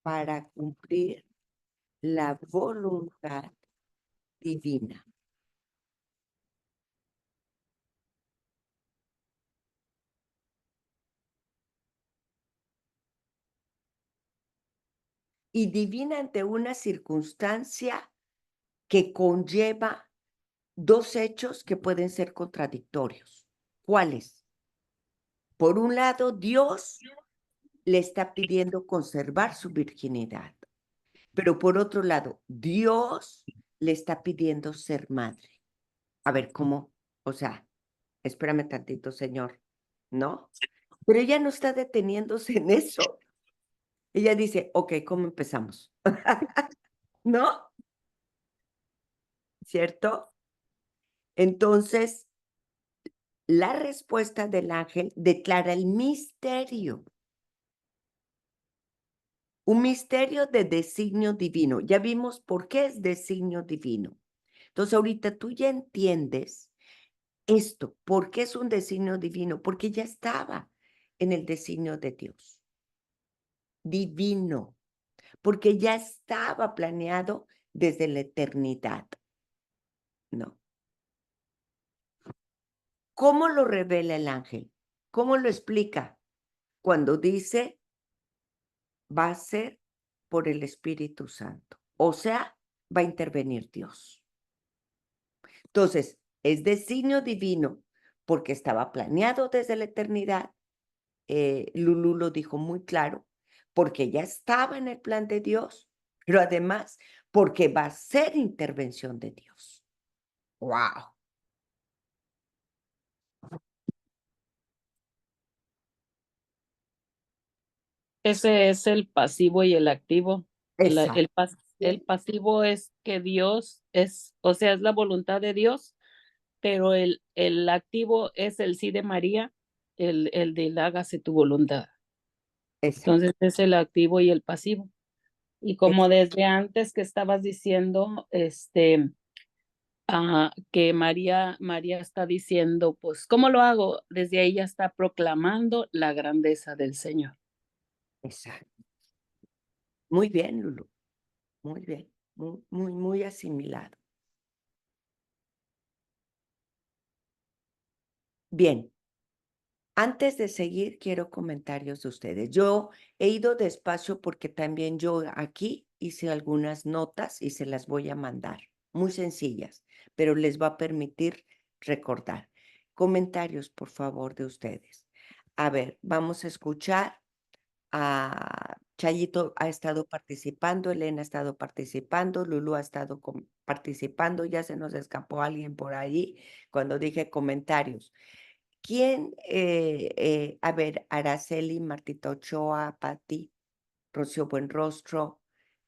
para cumplir la voluntad divina. Y divina ante una circunstancia que conlleva dos hechos que pueden ser contradictorios. ¿Cuáles? Por un lado, Dios le está pidiendo conservar su virginidad, pero por otro lado, Dios le está pidiendo ser madre. A ver, ¿cómo? O sea, espérame tantito, Señor, ¿no? Pero ella no está deteniéndose en eso. Ella dice, ok, ¿cómo empezamos? ¿No? ¿Cierto? Entonces, la respuesta del ángel declara el misterio. Un misterio de designio divino. Ya vimos por qué es designio divino. Entonces, ahorita tú ya entiendes esto. ¿Por qué es un designio divino? Porque ya estaba en el designio de Dios. Divino. Porque ya estaba planeado desde la eternidad. No. ¿Cómo lo revela el ángel? ¿Cómo lo explica? Cuando dice, va a ser por el Espíritu Santo. O sea, va a intervenir Dios. Entonces, es designio divino porque estaba planeado desde la eternidad. Lulú lo dijo muy claro, porque ya estaba en el plan de Dios pero además porque va a ser intervención de Dios. ¡Wow! Ese es el pasivo y el activo. Exacto. El pasivo es que Dios es, o sea, es la voluntad de Dios, pero el activo es el sí de María, el del hágase tu voluntad. Exacto. Entonces es el activo y el pasivo. Y como desde antes que estabas diciendo, que María está diciendo, pues, ¿cómo lo hago? Desde ahí ya está proclamando la grandeza del Señor. Exacto. Muy bien, Lulu. Muy bien. Muy, muy, muy asimilado. Bien. Antes de seguir, quiero comentarios de ustedes. Yo he ido despacio porque también yo aquí hice algunas notas y se las voy a mandar. Muy sencillas, pero les va a permitir recordar. Comentarios, por favor, de ustedes. A ver, vamos a escuchar a Chayito ha estado participando, Elena ha estado participando, Lulu ha estado participando, ya se nos escapó alguien por ahí cuando dije comentarios. ¿Quién? A ver, Araceli, Martita Ochoa, Patti, Rocío Buenrostro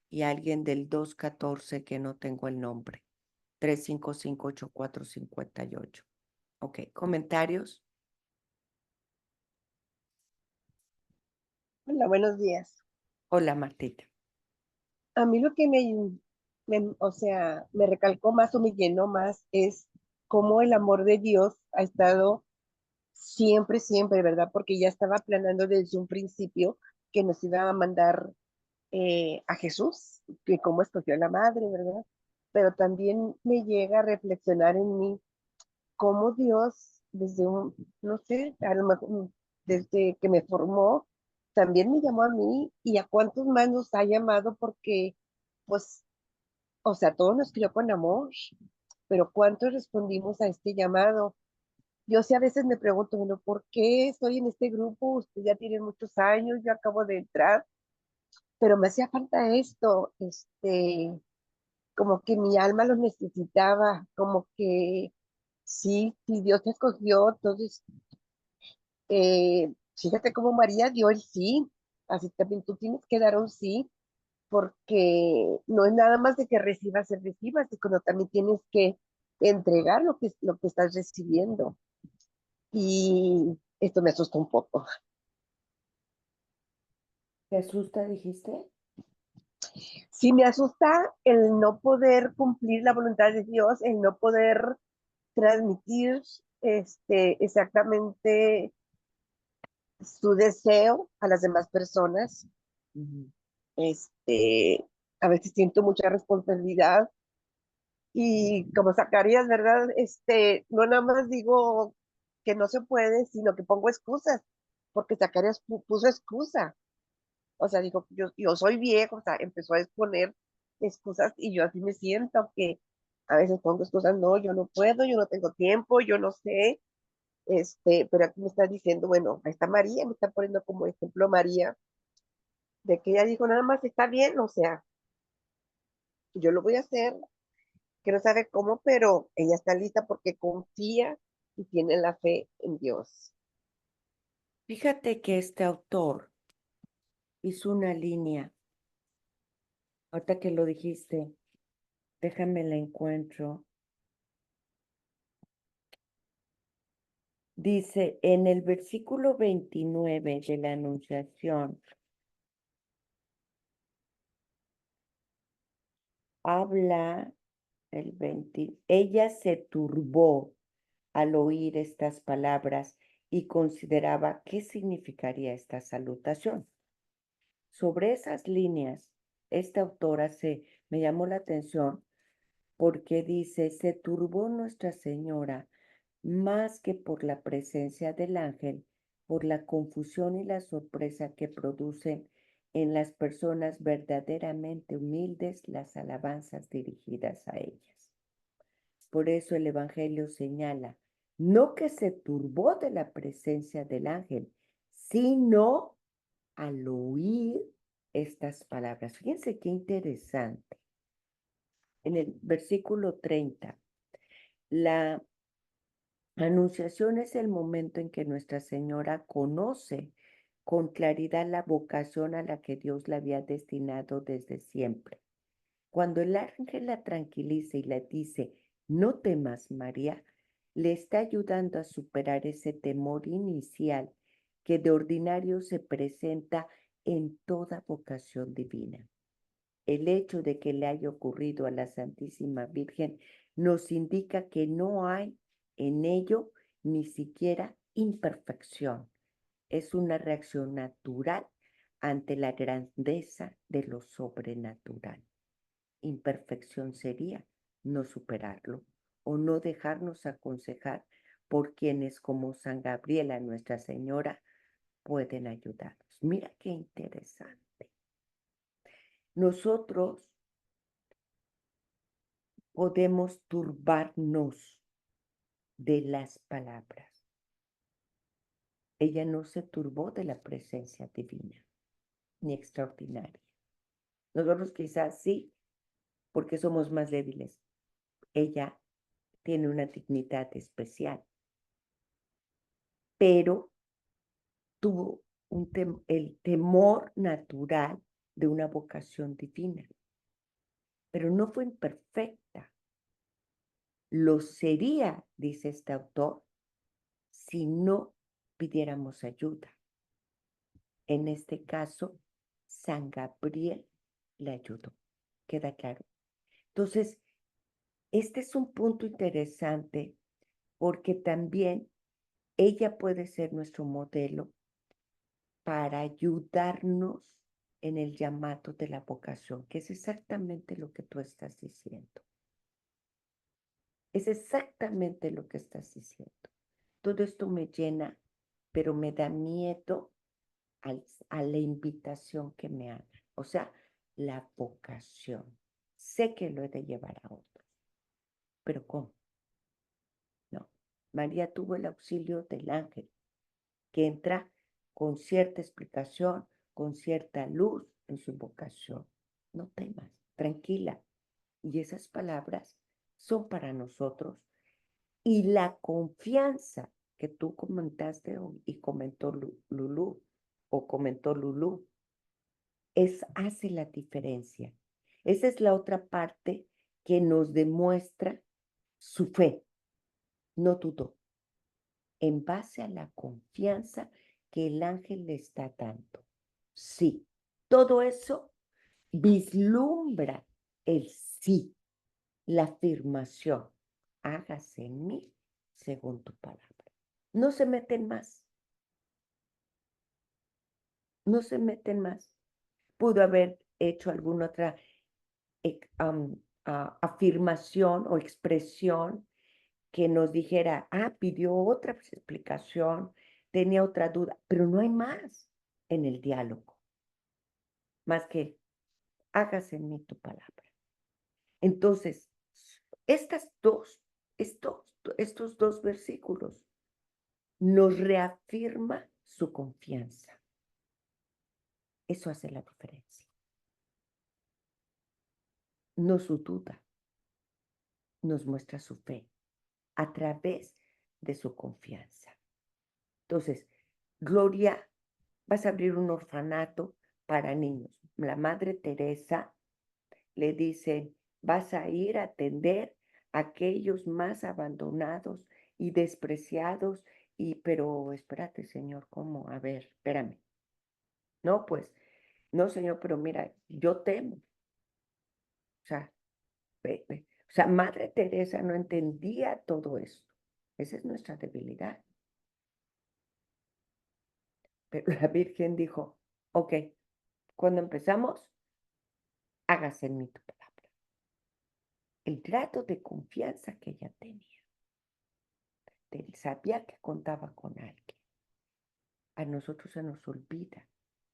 y alguien del 214 que no tengo el nombre. 3558458. Ok, comentarios. Hola, buenos días. Hola, Martita. A mí lo que o sea, me recalcó más o me llenó más es cómo el amor de Dios ha estado siempre, siempre, ¿verdad? Porque ya estaba planeando desde un principio que nos iba a mandar a Jesús, que cómo escogió a la madre, ¿verdad? Pero también me llega a reflexionar en mí cómo Dios, desde un, no sé, a lo mejor desde que me formó, también me llamó a mí y a cuántos más nos ha llamado porque, pues, o sea, todos nos crió con amor, pero ¿cuántos respondimos a este llamado? Yo sí a veces me pregunto, bueno, ¿por qué estoy en este grupo? Usted ya tiene muchos años, yo acabo de entrar, pero me hacía falta esto, como que mi alma lo necesitaba, como que sí, si Dios te escogió, entonces fíjate cómo María dio el sí, así también tú tienes que dar un sí, porque no es nada más de que recibas, sino también tienes que entregar lo que estás recibiendo. Y esto me asusta un poco. ¿Te asusta, dijiste? Sí me asusta el no poder cumplir la voluntad de Dios, el no poder transmitir exactamente su deseo a las demás personas. Ujú. A veces siento mucha responsabilidad y como Zacarías, ¿verdad? No nada más digo que no se puede, sino que pongo excusas, porque Zacarías puso excusa. O sea, dijo, yo soy viejo, o sea, empezó a exponer excusas y yo así me siento, que a veces pongo excusas, no, yo no puedo, yo no tengo tiempo, yo no sé, pero aquí me está diciendo, bueno, ahí está María, me está poniendo como ejemplo María, de que ella dijo, nada más está bien, o sea, yo lo voy a hacer, que no sabe cómo, pero ella está lista porque confía y tiene la fe en Dios. Fíjate que este autor hizo una línea, ahorita que lo dijiste, déjame la encuentro. Dice en el versículo 29 de la Anunciación, habla el 20, ella se turbó al oír estas palabras y consideraba qué significaría esta salutación. Sobre esas líneas, esta autora me llamó la atención porque dice, se turbó Nuestra Señora más que por la presencia del ángel, por la confusión y la sorpresa que producen en las personas verdaderamente humildes las alabanzas dirigidas a ellas. Por eso el Evangelio señala, no que se turbó de la presencia del ángel, sino al oír estas palabras. Fíjense qué interesante. En el versículo 30, la anunciación es el momento en que Nuestra Señora conoce con claridad la vocación a la que Dios la había destinado desde siempre. Cuando el ángel la tranquiliza y le dice, no temas, María, le está ayudando a superar ese temor inicial que de ordinario se presenta en toda vocación divina. El hecho de que le haya ocurrido a la Santísima Virgen nos indica que no hay en ello ni siquiera imperfección. Es una reacción natural ante la grandeza de lo sobrenatural. Imperfección sería no superarlo o no dejarnos aconsejar por quienes como San Gabriela, Nuestra Señora, pueden ayudarnos. Mira qué interesante. Nosotros podemos turbarnos de las palabras. Ella no se turbó de la presencia divina ni extraordinaria. Nosotros quizás sí, porque somos más débiles. Ella tiene una dignidad especial, pero tuvo el temor natural de una vocación divina, pero no fue imperfecta. Lo sería, dice este autor, si no pidiéramos ayuda. En este caso, San Gabriel le ayudó. ¿Queda claro? Entonces, este es un punto interesante porque también ella puede ser nuestro modelo para ayudarnos en el llamado de la vocación, que es exactamente lo que tú estás diciendo. Es exactamente lo que estás diciendo. Todo esto me llena, pero me da miedo a la invitación que me hagan. O sea, la vocación. Sé que lo he de llevar a otros, pero ¿cómo? No. María tuvo el auxilio del ángel, que entra con cierta explicación, con cierta luz en su vocación. No temas, tranquila. Y esas palabras son para nosotros. Y la confianza que tú comentaste hoy y comentó Lulú, o comentó Lulú, hace la diferencia. Esa es la otra parte que nos demuestra su fe. No dudó. En base a la confianza que el ángel le está dando. Sí, todo eso vislumbra el sí, la afirmación. Hágase en mí según tu palabra. No se meten más. No se meten más. Pudo haber hecho alguna otra afirmación o expresión que nos dijera, pidió otra explicación, tenía otra duda, pero no hay más en el diálogo, más que hágase en mí tu palabra. Entonces, estos dos versículos nos reafirma su confianza. Eso hace la diferencia. No su duda, nos muestra su fe a través de su confianza. Entonces, Gloria, vas a abrir un orfanato para niños. La Madre Teresa le dice, vas a ir a atender a aquellos más abandonados y despreciados, pero espérate, Señor, ¿cómo? A ver, espérame. No, pues, no, Señor, pero mira, yo temo. O sea, Madre Teresa no entendía todo esto. Esa es nuestra debilidad. Pero la Virgen dijo, ok, cuando empezamos, hágase en mí tu palabra. El grado de confianza que ella tenía. Él sabía que contaba con alguien. A nosotros se nos olvida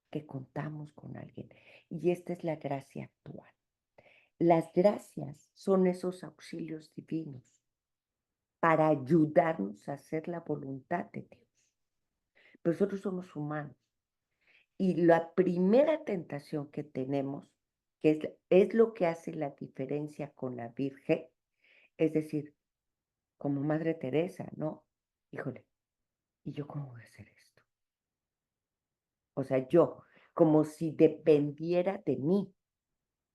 que contamos con alguien. Y esta es la gracia actual. Las gracias son esos auxilios divinos para ayudarnos a hacer la voluntad de Dios. Pero nosotros somos humanos Y la primera tentación que tenemos, que es lo que hace la diferencia con la Virgen, es decir, como Madre Teresa, ¿no? Híjole, ¿y yo cómo voy a hacer esto? O sea, yo, como si dependiera de mí.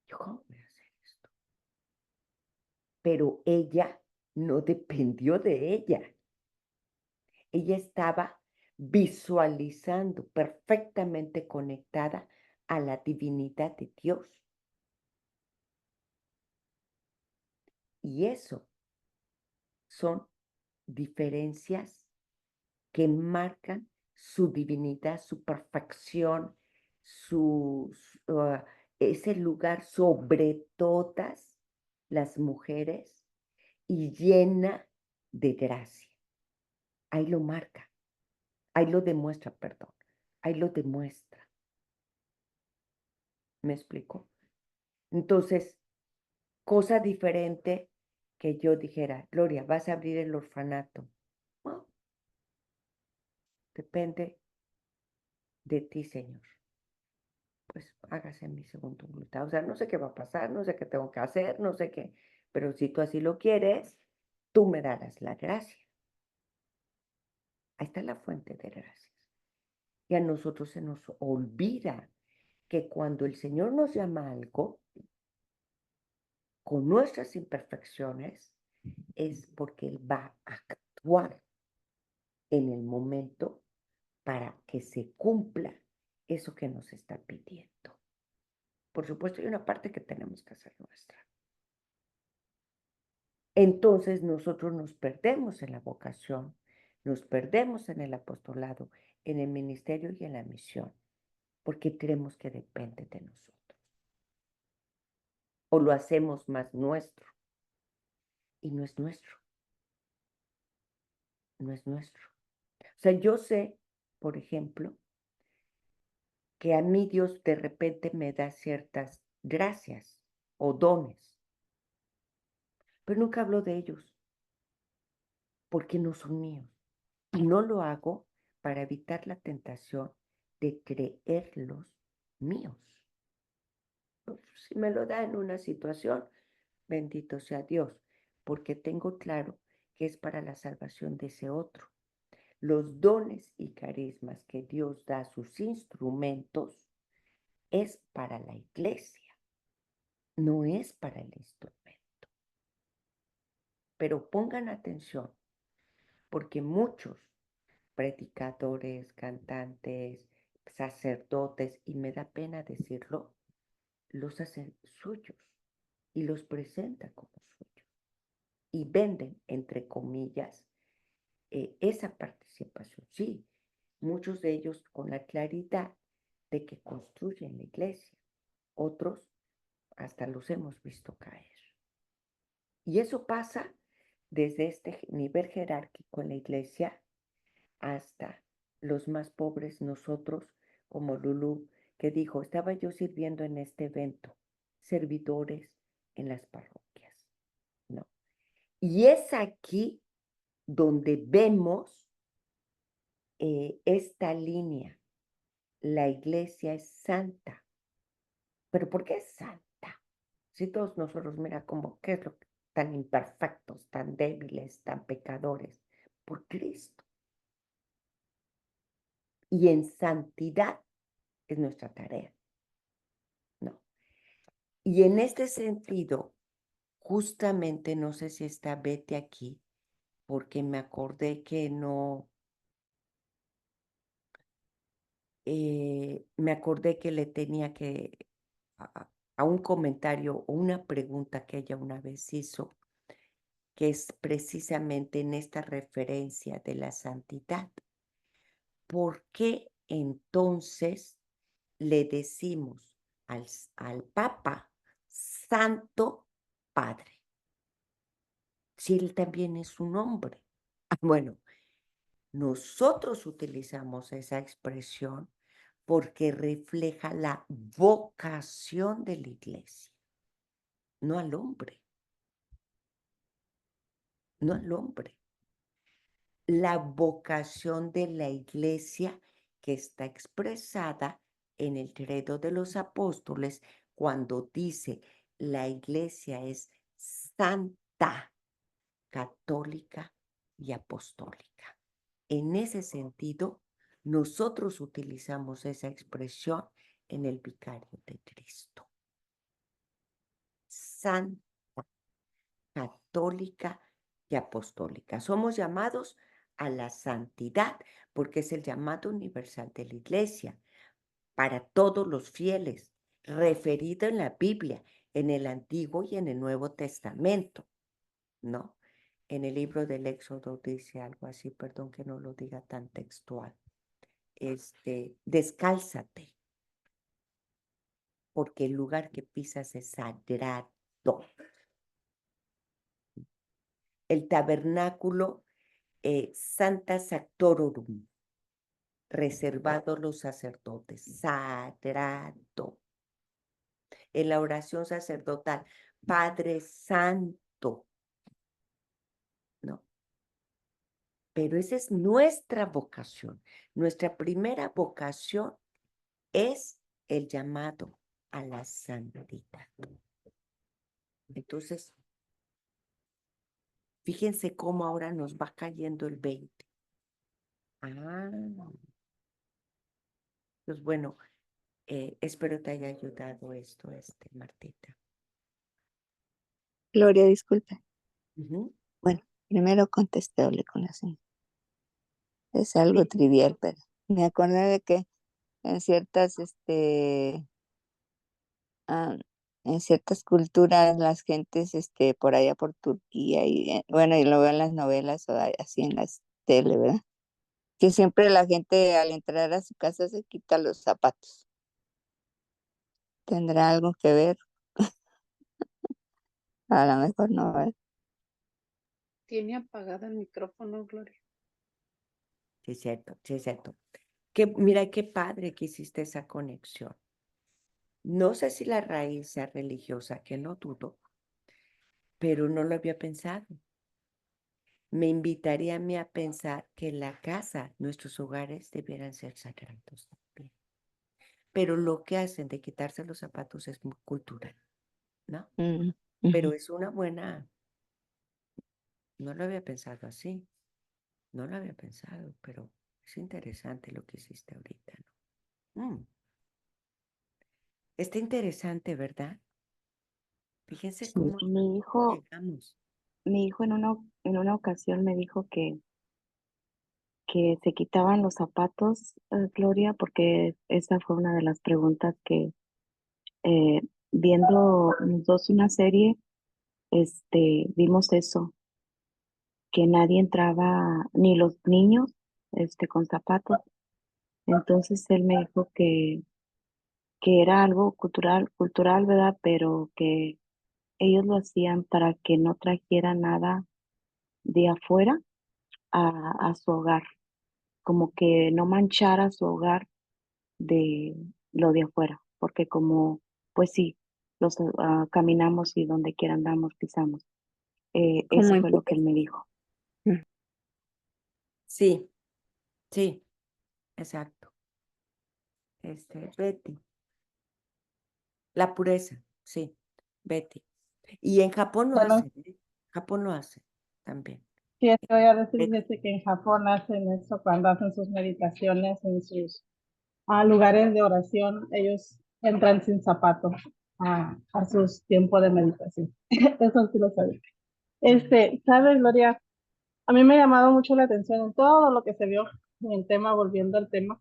¿Yo cómo voy a hacer esto? Pero ella no dependió de ella. Ella estaba visualizando, perfectamente conectada a la divinidad de Dios. Y eso son diferencias que marcan su divinidad, su perfección, ese lugar sobre todas las mujeres y llena de gracia. Ahí lo marca, ahí lo demuestra, perdón, ahí lo demuestra. ¿Me explico? Entonces, cosa diferente que yo dijera, Gloria, vas a abrir el orfanato. Bueno, depende de ti, Señor. Pues hágase mi segunda voluntad. O sea, no sé qué va a pasar, no sé qué tengo que hacer, no sé qué, pero si tú así lo quieres, tú me darás la gracia. Ahí está la fuente de gracias. Y a nosotros se nos olvida que cuando el Señor nos llama a algo, con nuestras imperfecciones, es porque Él va a actuar en el momento para que se cumpla eso que nos está pidiendo. Por supuesto, hay una parte que tenemos que hacer nuestra. Entonces nosotros nos perdemos en la vocación, nos perdemos en el apostolado, en el ministerio y en la misión, porque creemos que depende de nosotros. O lo hacemos más nuestro. Y no es nuestro. No es nuestro. O sea, yo sé, por ejemplo, que a mí Dios de repente me da ciertas gracias o dones, pero nunca hablo de ellos, porque no son míos. Y no lo hago para evitar la tentación de creerlos míos. Pues, si me lo da en una situación, bendito sea Dios, porque tengo claro que es para la salvación de ese otro. Los dones y carismas que Dios da a sus instrumentos es para la iglesia, no es para el instrumento. Pero pongan atención, porque muchos predicadores, cantantes, sacerdotes, y me da pena decirlo, los hacen suyos y los presentan como suyos y venden, entre comillas, esa participación. Sí, muchos de ellos con la claridad de que construyen la iglesia, otros hasta los hemos visto caer. Y eso pasa desde este nivel jerárquico en la iglesia hasta los más pobres, nosotros, como Lulú, que dijo, estaba yo sirviendo en este evento, servidores en las parroquias, ¿no? Y es aquí donde vemos esta línea. La iglesia es santa. ¿Pero por qué es santa? Si todos nosotros, mira, como, ¿qué es lo que tan imperfectos, tan débiles, tan pecadores? Por Cristo. Y en santidad es nuestra tarea, ¿no? Y en este sentido, justamente, no sé si está Betty aquí, porque me acordé que no, me acordé que le tenía que, a un comentario o una pregunta que ella una vez hizo, que es precisamente en esta referencia de la santidad. ¿Por qué entonces le decimos al Papa Santo Padre? Si él también es un hombre. Bueno, nosotros utilizamos esa expresión porque refleja la vocación de la iglesia, no al hombre, no al hombre. La vocación de la iglesia que está expresada en el credo de los apóstoles, cuando dice la iglesia es santa, católica y apostólica. En ese sentido, nosotros utilizamos esa expresión en el Vicario de Cristo. Santa, católica y apostólica. Somos llamados a la santidad porque es el llamado universal de la iglesia para todos los fieles, referido en la Biblia, en el Antiguo y en el Nuevo Testamento, ¿no? En el libro del Éxodo dice algo así, perdón que no lo diga tan textual. Descálzate, porque el lugar que pisas es sagrado. El tabernáculo Santa Sacrorum, reservado a los sacerdotes, sagrado. En la oración sacerdotal, Padre Santo, ¿no? Pero esa es nuestra vocación. Nuestra primera vocación es el llamado a la santidad. Entonces, fíjense cómo ahora nos va cayendo el 20. Pues bueno, espero te haya ayudado esto, Martita. Gloria, disculpe. Ujú. Bueno, primero contestéle con la señora. Es algo trivial, pero me acordé de que en ciertas, en ciertas culturas, las gentes, por allá por Turquía, y bueno, y lo veo en las novelas o así en las tele, ¿verdad? Que siempre la gente al entrar a su casa se quita los zapatos. ¿Tendrá algo que ver? A lo mejor no, ¿verdad? Tiene apagado el micrófono, Gloria. Sí, es cierto, sí, es cierto. Mira qué padre que hiciste esa conexión. No sé si la raíz sea religiosa, que no dudo, pero no lo había pensado. Me invitaría a mí a pensar que la casa, nuestros hogares debieran ser sagrados también. Pero lo que hacen de quitarse los zapatos es muy cultural, ¿no? Pero Ujú. es una buena, no lo había pensado así, no lo había pensado, pero es interesante lo que hiciste ahorita, ¿no? Está interesante, ¿verdad? Fíjense Sí. cómo llegamos. Mi hijo en una ocasión me dijo que se quitaban los zapatos, Gloria, porque esa fue una de las preguntas que viendo los dos una serie, vimos eso, que nadie entraba, ni los niños, con zapatos. Entonces él me dijo que era algo cultural, ¿verdad? Pero que ellos lo hacían para que no trajera nada de afuera a su hogar, como que no manchara su hogar de lo de afuera, porque como, pues sí, caminamos y donde quiera andamos, pisamos. Eso Como fue lo que él me dijo. Sí, sí, exacto. Betty. La pureza, sí, Betty. Y en Japón lo Bueno, hacen, ¿eh? Japón lo hace también. sí, voy a decir Betty. desde que en Japón hacen eso cuando hacen sus meditaciones en sus lugares de oración, ellos entran sin zapatos a sus tiempos de meditación. Eso sí lo sabía. ¿Sabes, Gloria? A mí me ha llamado mucho la atención en todo lo que se vio en el tema, volviendo al tema,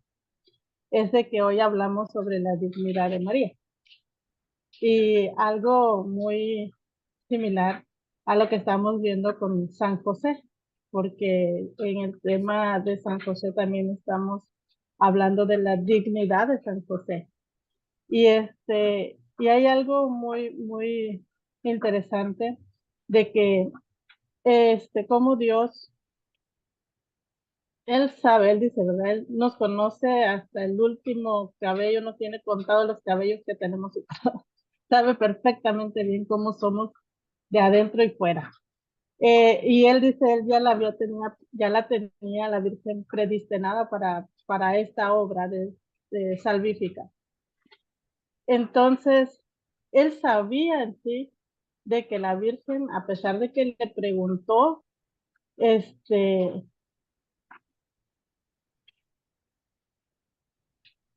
es de que hoy hablamos sobre la dignidad de María. Y algo muy similar a lo que estamos viendo con San José, porque en el tema de San José también estamos hablando de la dignidad de San José. Y hay algo muy, muy interesante de que como Dios, Él sabe, Él dice, ¿verdad? Él nos conoce hasta el último cabello, no tiene contado los cabellos que tenemos, sabe perfectamente bien cómo somos de adentro y fuera. Y él dice, él ya la tenía la Virgen predestinada para esta obra de salvífica. Entonces, él sabía en sí de que la Virgen, a pesar de que le preguntó, este,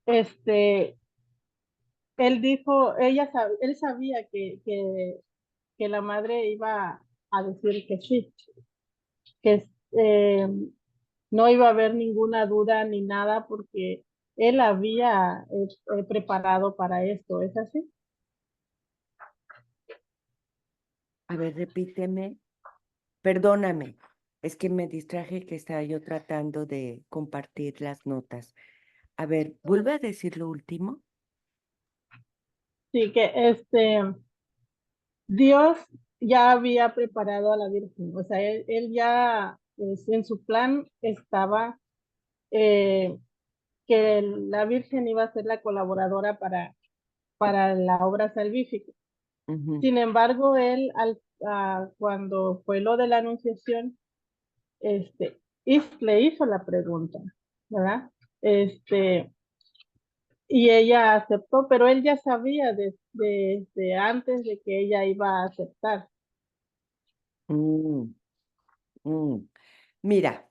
él dijo, él sabía que la madre iba a decir que sí, que no iba a haber ninguna duda ni nada porque él había preparado para esto, ¿es así? A ver, repíteme. Perdóname, es que me distraje que estaba yo tratando de compartir las notas. A ver, vuelve a decir lo último. Sí, que Dios ya había preparado a la Virgen, o sea, él ya en su plan estaba que la Virgen iba a ser la colaboradora para la obra salvífica. Ujú. Sin embargo, él, cuando fue lo de la anunciación, le hizo la pregunta, ¿verdad? Y ella aceptó, pero él ya sabía desde antes de que ella iba a aceptar. Mm, mm. Mira,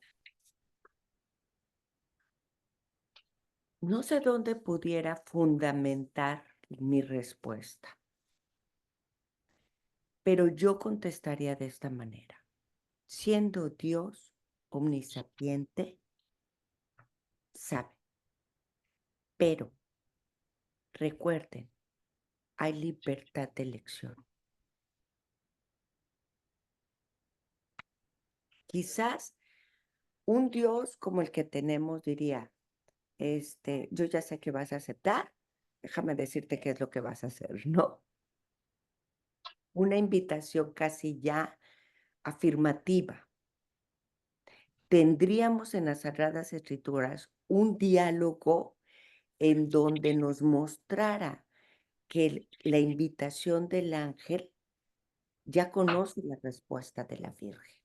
no sé dónde pudiera fundamentar mi respuesta, pero yo contestaría de esta manera. Siendo Dios omnisapiente, sabe, pero recuerden, hay libertad de elección. Quizás un Dios como el que tenemos diría, yo ya sé que vas a aceptar, déjame decirte qué es lo que vas a hacer, ¿no? Una invitación casi ya afirmativa. Tendríamos en las Sagradas Escrituras un diálogo en donde nos mostrara que la invitación del ángel ya conoce la respuesta de la Virgen.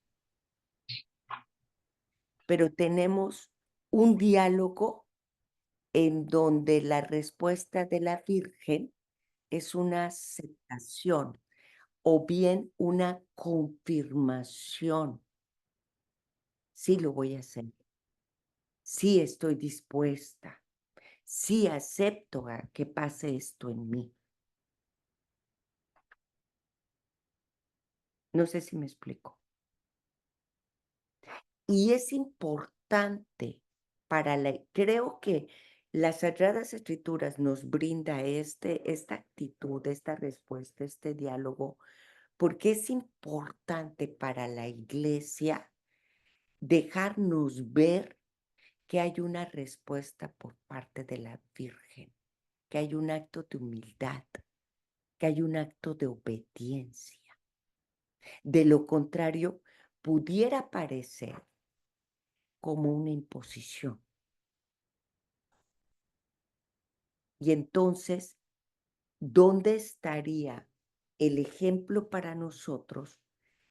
Pero tenemos un diálogo en donde la respuesta de la Virgen es una aceptación o bien una confirmación. Sí lo voy a hacer. Sí estoy dispuesta. Sí acepto a que pase esto en mí. No sé si me explico. Y es importante creo que las Sagradas Escrituras nos brinda esta actitud, esta respuesta, este diálogo, porque es importante para la Iglesia dejarnos ver que hay una respuesta por parte de la Virgen, que hay un acto de humildad, que hay un acto de obediencia. De lo contrario, pudiera parecer como una imposición. Y entonces, ¿dónde estaría el ejemplo para nosotros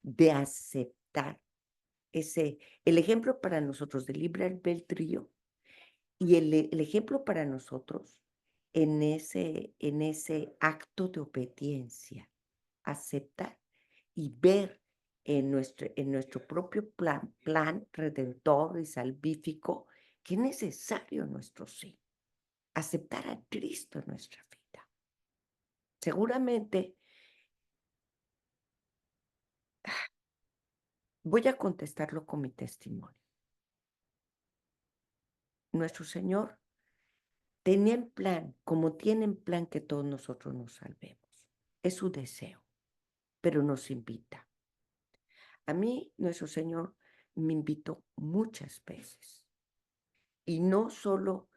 de aceptar el ejemplo para nosotros de libre albedrío y el ejemplo para nosotros en ese acto de obediencia, aceptar y ver en nuestro propio plan redentor y salvífico que es necesario nuestro sí, aceptar a Cristo en nuestra vida. Seguramente voy a contestarlo con mi testimonio. Nuestro Señor tenía en plan, como tiene en plan que todos nosotros nos salvemos. Es su deseo, pero nos invita. A mí, nuestro Señor me invitó muchas veces. Y no solo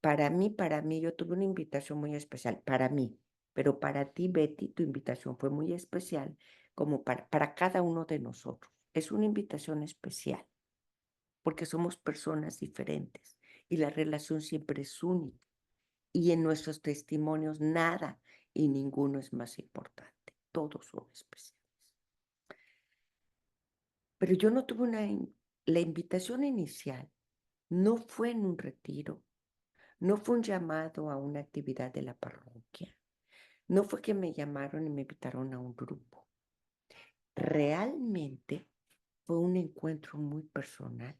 para mí, yo tuve una invitación muy especial, para mí, pero para ti, Betty, tu invitación fue muy especial, como para cada uno de nosotros. Es una invitación especial, porque somos personas diferentes y la relación siempre es única. Y en nuestros testimonios nada y ninguno es más importante. Todos son especiales. Pero yo no tuve la invitación inicial, no fue en un retiro, No fue un llamado a una actividad de la parroquia. No fue que me llamaron y me invitaron a un grupo. Realmente fue un encuentro muy personal.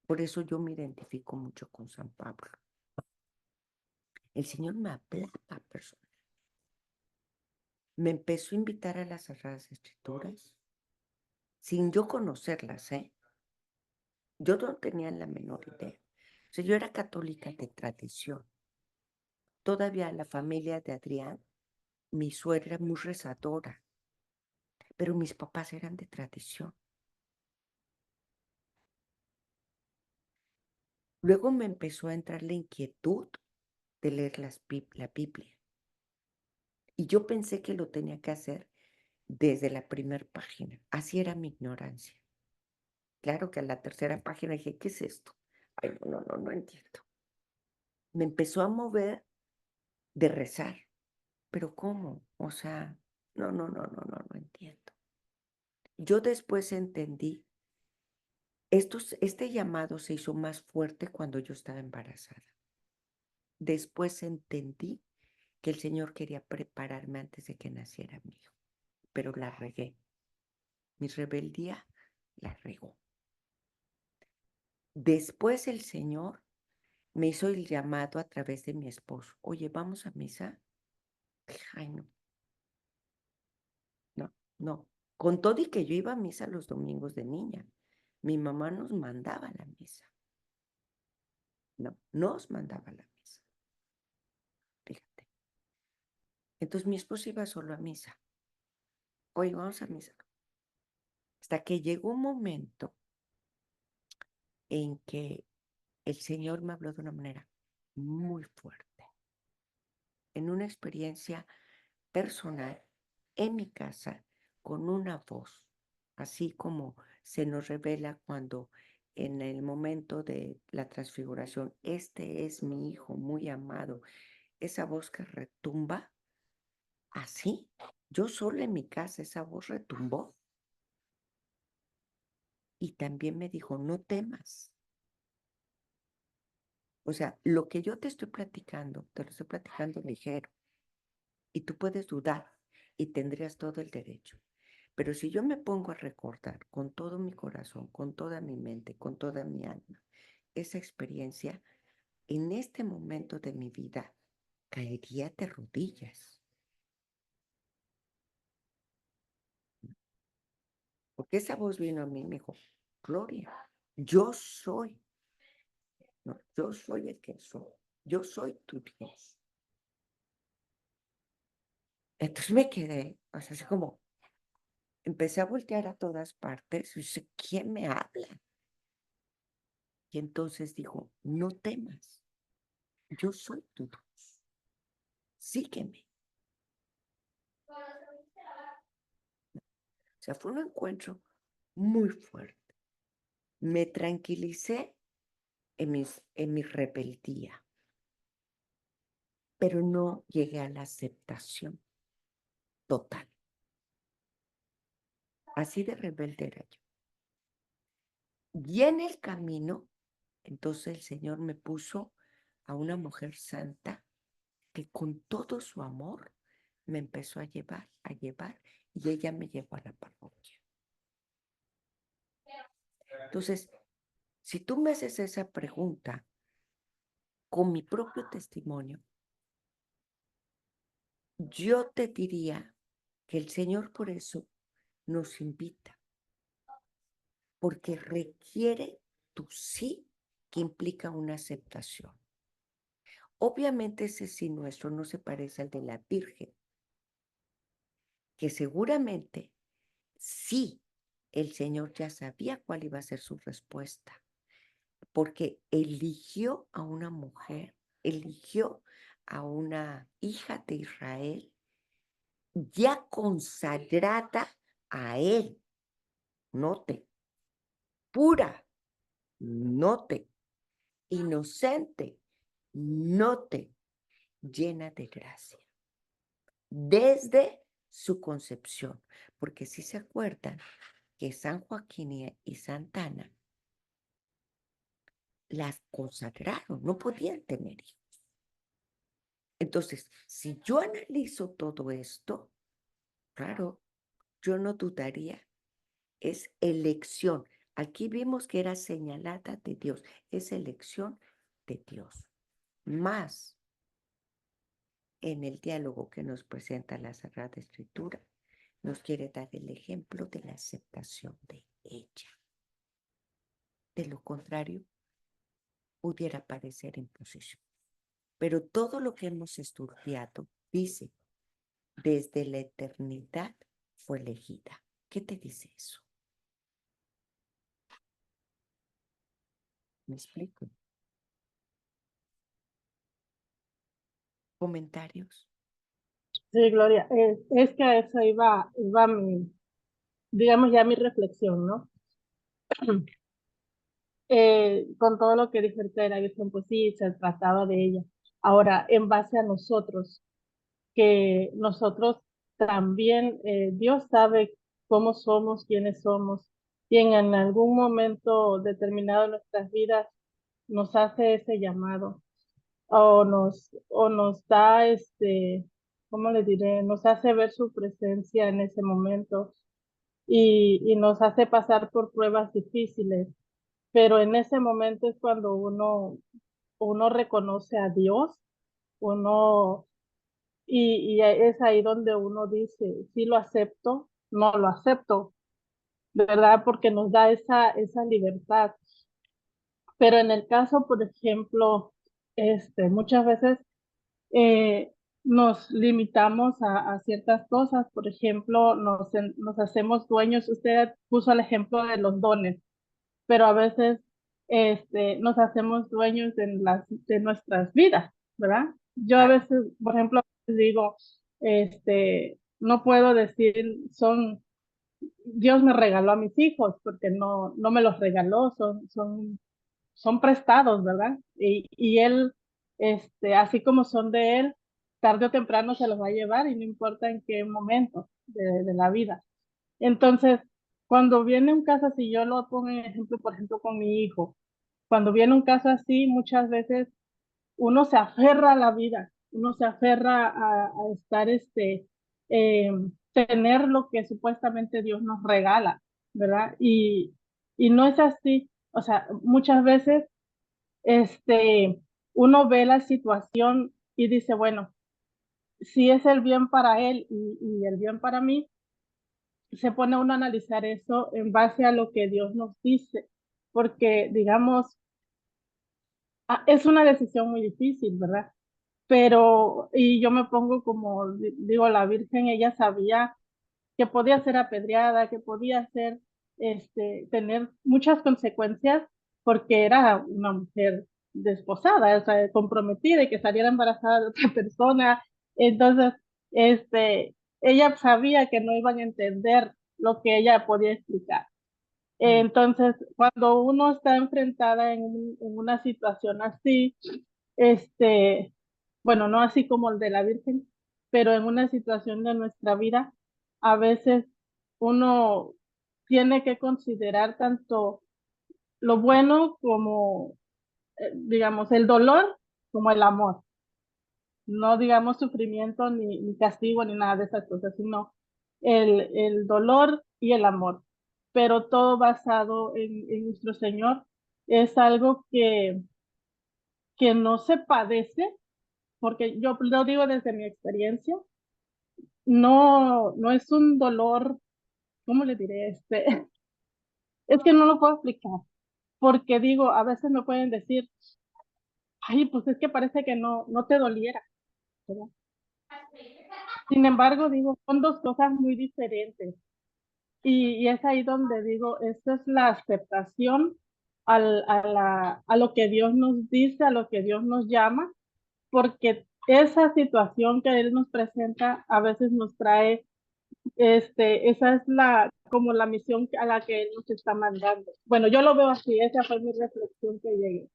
Por eso yo me identifico mucho con San Pablo. El Señor me hablaba personal. Me empezó a invitar a las Sagradas Escrituras sin yo conocerlas, ¿eh? Yo no tenía la menor idea. O sea, yo era católica de tradición. Todavía la familia de Adrián, mi suegra muy rezadora, pero mis papás eran de tradición. Luego me empezó a entrar la inquietud de leer la Biblia. Y yo pensé que lo tenía que hacer desde la primera página. Así era mi ignorancia. Claro que a la tercera página dije, ¿qué es esto? Ay, no entiendo. Me empezó a mover de rezar. ¿Pero cómo? O sea, no entiendo. Yo después entendí, este llamado se hizo más fuerte cuando yo estaba embarazada. Después entendí que el Señor quería prepararme antes de que naciera mi hijo, pero la regué. Mi rebeldía la regó. Después el Señor me hizo el llamado a través de mi esposo. Oye, ¿vamos a misa? Ay, no. Con todo y que yo iba a misa los domingos de niña. Mi mamá nos mandaba a la misa. No, nos mandaba a la misa. Fíjate. Entonces mi esposo iba solo a misa. Oye, vamos a misa. Hasta que llegó un momento en que el Señor me habló de una manera muy fuerte. En una experiencia personal, en mi casa, con una voz, así como se nos revela cuando en el momento de la transfiguración, este es mi hijo muy amado, esa voz que retumba, así, yo sola en mi casa, esa voz retumbó. Y también me dijo, no temas. O sea, lo que yo te estoy platicando, te lo estoy platicando ligero. Y tú puedes dudar y tendrías todo el derecho. Pero si yo me pongo a recordar con todo mi corazón, con toda mi mente, con toda mi alma, esa experiencia, en este momento de mi vida, caería de rodillas. Porque esa voz vino a mí y me dijo, Gloria, yo soy, no, yo soy el que soy, yo soy tu Dios. Entonces me quedé, o sea, así como, empecé a voltear a todas partes y dije, ¿quién me habla? Y entonces dijo, no temas, yo soy tu Dios, sígueme. O sea, fue un encuentro muy fuerte. Me tranquilicé en mi rebeldía, pero no llegué a la aceptación total. Así de rebelde era yo. Y en el camino, entonces el Señor me puso a una mujer santa que con todo su amor me empezó a llevar, y ella me llevó a la parroquia. Entonces, si tú me haces esa pregunta con mi propio testimonio, yo te diría que el Señor por eso nos invita, porque requiere tu sí que implica una aceptación. Obviamente ese sí nuestro no se parece al de la Virgen, que seguramente sí el Señor ya sabía cuál iba a ser su respuesta, porque eligió a una mujer, eligió a una hija de Israel ya consagrada a él, note, pura, note, inocente, note, llena de gracia, desde su concepción, porque si se acuerdan que San Joaquín y Santa Ana las consagraron, no podían tener hijos. Entonces, si yo analizo todo esto, claro, yo no dudaría, es elección. Aquí vimos que era señalada de Dios, es elección de Dios. Más en el diálogo que nos presenta la Sagrada Escritura, nos quiere dar el ejemplo de la aceptación de ella. De lo contrario, pudiera parecer imposición. Pero todo lo que hemos estudiado dice, desde la eternidad fue elegida. ¿Qué te dice eso? ¿Me explico? ¿Comentarios? Sí, Gloria, es que a eso iba mi, digamos ya mi reflexión, ¿no? Con todo lo que dijo ahorita de la Virgen, pues sí, se trataba de ella. Ahora, en base a nosotros, que nosotros también, Dios sabe cómo somos, quiénes somos, y en algún momento determinado de nuestras vidas nos hace ese llamado, o nos da, ¿cómo le diré? Nos hace ver su presencia en ese momento y nos hace pasar por pruebas difíciles, pero en ese momento es cuando uno reconoce a Dios, uno, y es ahí donde uno dice, sí lo acepto, no lo acepto, ¿verdad? Porque nos da esa libertad. Pero en el caso, por ejemplo, muchas veces eh, nos limitamos a ciertas cosas, por ejemplo, nos hacemos dueños, usted puso el ejemplo de los dones, pero a veces nos hacemos dueños de nuestras vidas, ¿verdad? Yo a veces, por ejemplo, digo, no puedo decir, Dios me regaló a mis hijos, porque no me los regaló, son prestados, ¿verdad? Y él, así como son de él, tarde o temprano se los va a llevar y no importa en qué momento de la vida. Entonces, cuando viene un caso así, yo lo pongo en ejemplo, por ejemplo, con mi hijo. Cuando viene un caso así, muchas veces uno se aferra a la vida, uno se aferra a estar, eh, tener lo que supuestamente Dios nos regala, ¿verdad? Y no es así. O sea, muchas veces, uno ve la situación y dice, bueno, si es el bien para él y el bien para mí, se pone uno a analizar eso en base a lo que Dios nos dice, porque digamos, es una decisión muy difícil, ¿verdad? Pero, y yo me pongo como, digo, la Virgen, ella sabía que podía ser apedreada, que podía ser, tener muchas consecuencias porque era una mujer desposada, o sea, comprometida y que saliera embarazada de otra persona. Entonces, ella sabía que no iban a entender lo que ella podía explicar. Entonces, cuando uno está enfrentada en una situación así, este, bueno, no así como el de la Virgen, pero en una situación de nuestra vida, a veces uno tiene que considerar tanto lo bueno como, digamos, el dolor como el amor. No digamos sufrimiento ni castigo ni nada de esas cosas, sino el dolor y el amor. Pero todo basado en nuestro Señor es algo que no se padece, porque yo lo digo desde mi experiencia, no es un dolor, ¿cómo le diré? Es que no lo puedo explicar, porque digo, a veces me pueden decir, ay, pues es que parece que no te doliera, ¿verdad? Sin embargo, digo, son dos cosas muy diferentes. Y es ahí donde digo, esta es la aceptación a lo que Dios nos dice, a lo que Dios nos llama, porque esa situación que Él nos presenta a veces nos trae, esa es como la misión a la que Él nos está mandando. Bueno, yo lo veo así, esa fue mi reflexión que llegué.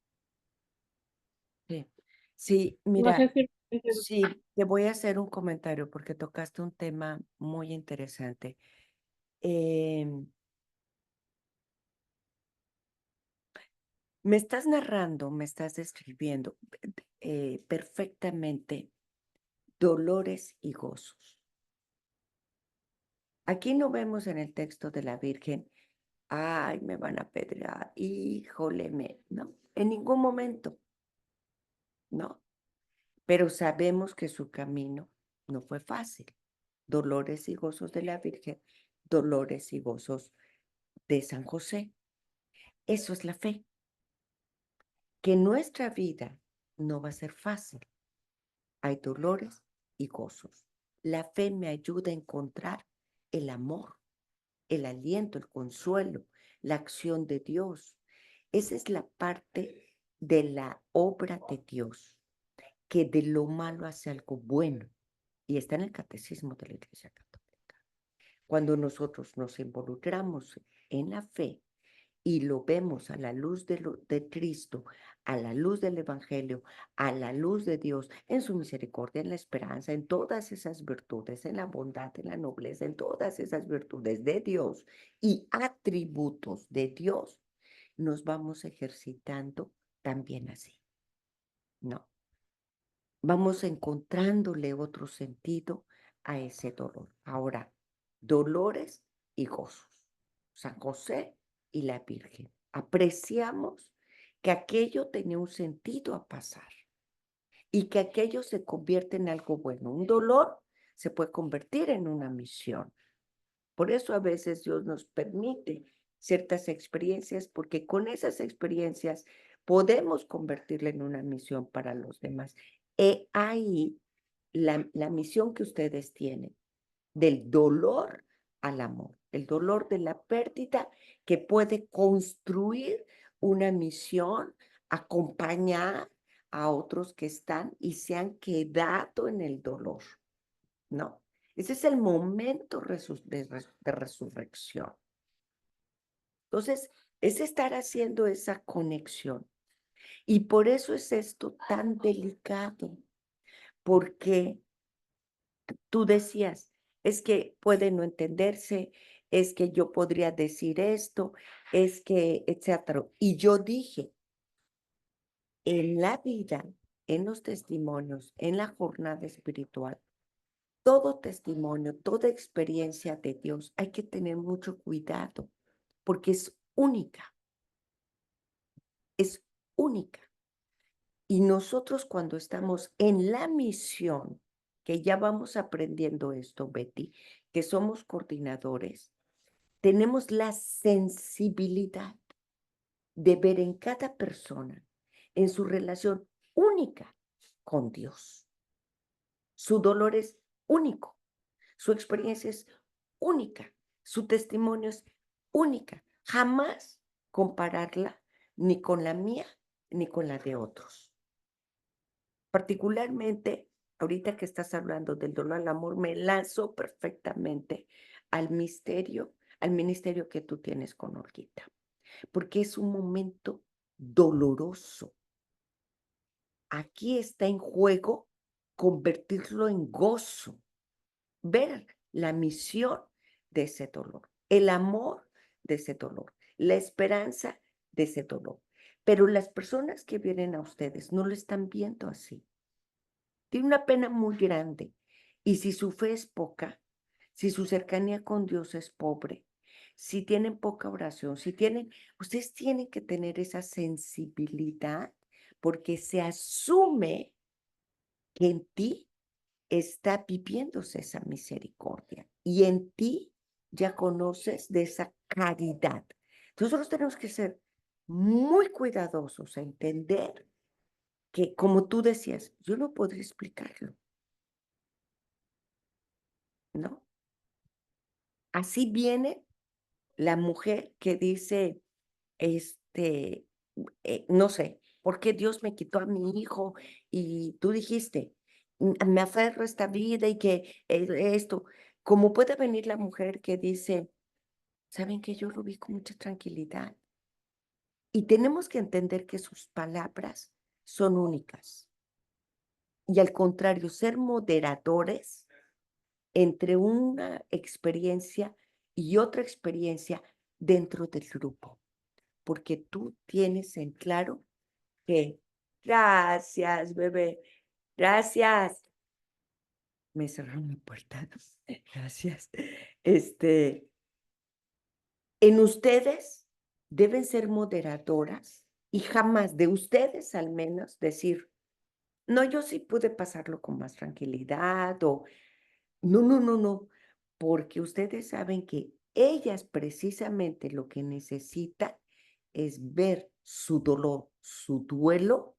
Sí, sí, No mira, sé si... sí, te voy a hacer un comentario porque tocaste un tema muy interesante. Me estás narrando, me estás describiendo perfectamente dolores y gozos. Aquí no vemos en el texto de la Virgen, ay, me van a apedrear, híjole, no, en ningún momento, no. Pero sabemos que su camino no fue fácil. Dolores y gozos de la Virgen, dolores y gozos de San José. Eso es la fe. Que nuestra vida no va a ser fácil. Hay dolores y gozos. La fe me ayuda a encontrar el amor, el aliento, el consuelo, la acción de Dios. Esa es la parte de la obra de Dios, que de lo malo hace algo bueno. Y está en el catecismo de la Iglesia Católica. Cuando nosotros nos involucramos en la fe y lo vemos a la luz de Cristo, a la luz del Evangelio, a la luz de Dios, en su misericordia, en la esperanza, en todas esas virtudes, en la bondad, en la nobleza, en todas esas virtudes de Dios y atributos de Dios, nos vamos ejercitando también así, ¿no? Vamos encontrándole otro sentido a ese dolor. Ahora, dolores y gozos. San José y la Virgen. Apreciamos que aquello tenía un sentido a pasar y que aquello se convierte en algo bueno. Un dolor se puede convertir en una misión. Por eso a veces Dios nos permite ciertas experiencias, porque con esas experiencias podemos convertirla en una misión para los demás. He ahí la misión que ustedes tienen, del dolor al amor, el dolor de la pérdida que puede construir una misión, acompañar a otros que están y se han quedado en el dolor, ¿no? Ese es el momento de resurrección. Entonces, es estar haciendo esa conexión. Y por eso es esto tan delicado, porque tú decías, es que puede no entenderse, es que yo podría decir esto, es que, etcétera. Y yo dije, en la vida, en los testimonios, en la jornada espiritual, todo testimonio, toda experiencia de Dios, hay que tener mucho cuidado, porque es única, es única. Y nosotros cuando estamos en la misión, que ya vamos aprendiendo esto, Betty, que somos coordinadores, tenemos la sensibilidad de ver en cada persona, en su relación única con Dios. Su dolor es único, su experiencia es única, su testimonio es única. Jamás compararla ni con la mía ni con la de otros. Particularmente, ahorita que estás hablando del dolor al amor, me lanzo perfectamente al ministerio que tú tienes con Olguita, porque es un momento doloroso. Aquí está en juego convertirlo en gozo, ver la misión de ese dolor, el amor de ese dolor, la esperanza de ese dolor. Pero las personas que vienen a ustedes no lo están viendo así. Tiene una pena muy grande. Y si su fe es poca, si su cercanía con Dios es pobre, si tienen poca oración, ustedes tienen que tener esa sensibilidad, porque se asume que en ti está viviéndose esa misericordia y en ti ya conoces de esa caridad. Nosotros tenemos que ser muy cuidadosos a entender que, como tú decías, yo no podría explicarlo, ¿no? Así viene la mujer que dice, no sé, ¿por qué Dios me quitó a mi hijo? Y tú dijiste, me aferro a esta vida y que esto, como puede venir la mujer que dice, ¿saben que yo lo vi con mucha tranquilidad? Y tenemos que entender que sus palabras son únicas. Y al contrario, ser moderadores entre una experiencia y otra experiencia dentro del grupo. porque tú tienes en claro que, gracias, bebé, gracias. Me cerraron la puerta. Gracias. En ustedes deben ser moderadoras y jamás de ustedes al menos decir, no, yo sí pude pasarlo con más tranquilidad o no, no, no, no, porque ustedes saben que ellas precisamente lo que necesitan es ver su dolor, su duelo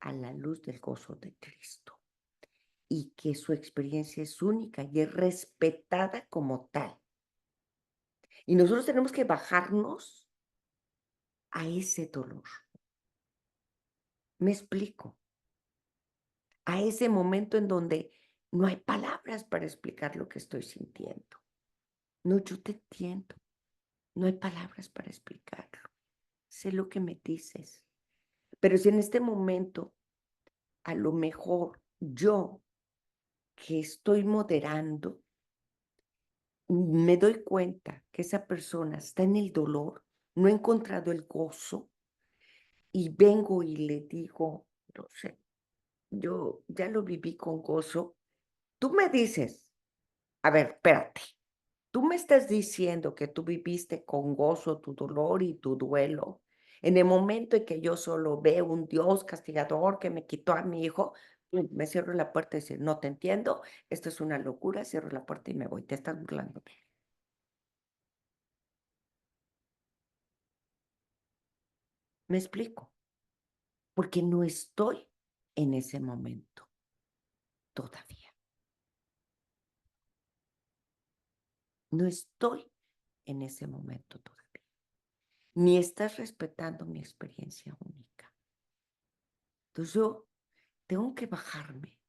a la luz del gozo de Cristo y que su experiencia es única y es respetada como tal. Y nosotros tenemos que bajarnos a ese dolor. Me explico. A ese momento en donde no hay palabras para explicar lo que estoy sintiendo. No, yo te entiendo. No hay palabras para explicarlo. Sé lo que me dices. Pero si en este momento, a lo mejor yo que estoy moderando, me doy cuenta que esa persona está en el dolor, no ha encontrado el gozo, y vengo y le digo, no sé, yo ya lo viví con gozo. Tú me dices, a ver, espérate, tú me estás diciendo que tú viviste con gozo tu dolor y tu duelo. En el momento en que yo solo veo un Dios castigador que me quitó a mi hijo, me cierro la puerta y dice, no te entiendo, esto es una locura, cierro la puerta y me voy, te estás burlando. ¿Me explico? Porque no estoy en ese momento todavía. No estoy en ese momento todavía. Ni estás respetando mi experiencia única. Entonces yo tengo que bajarme,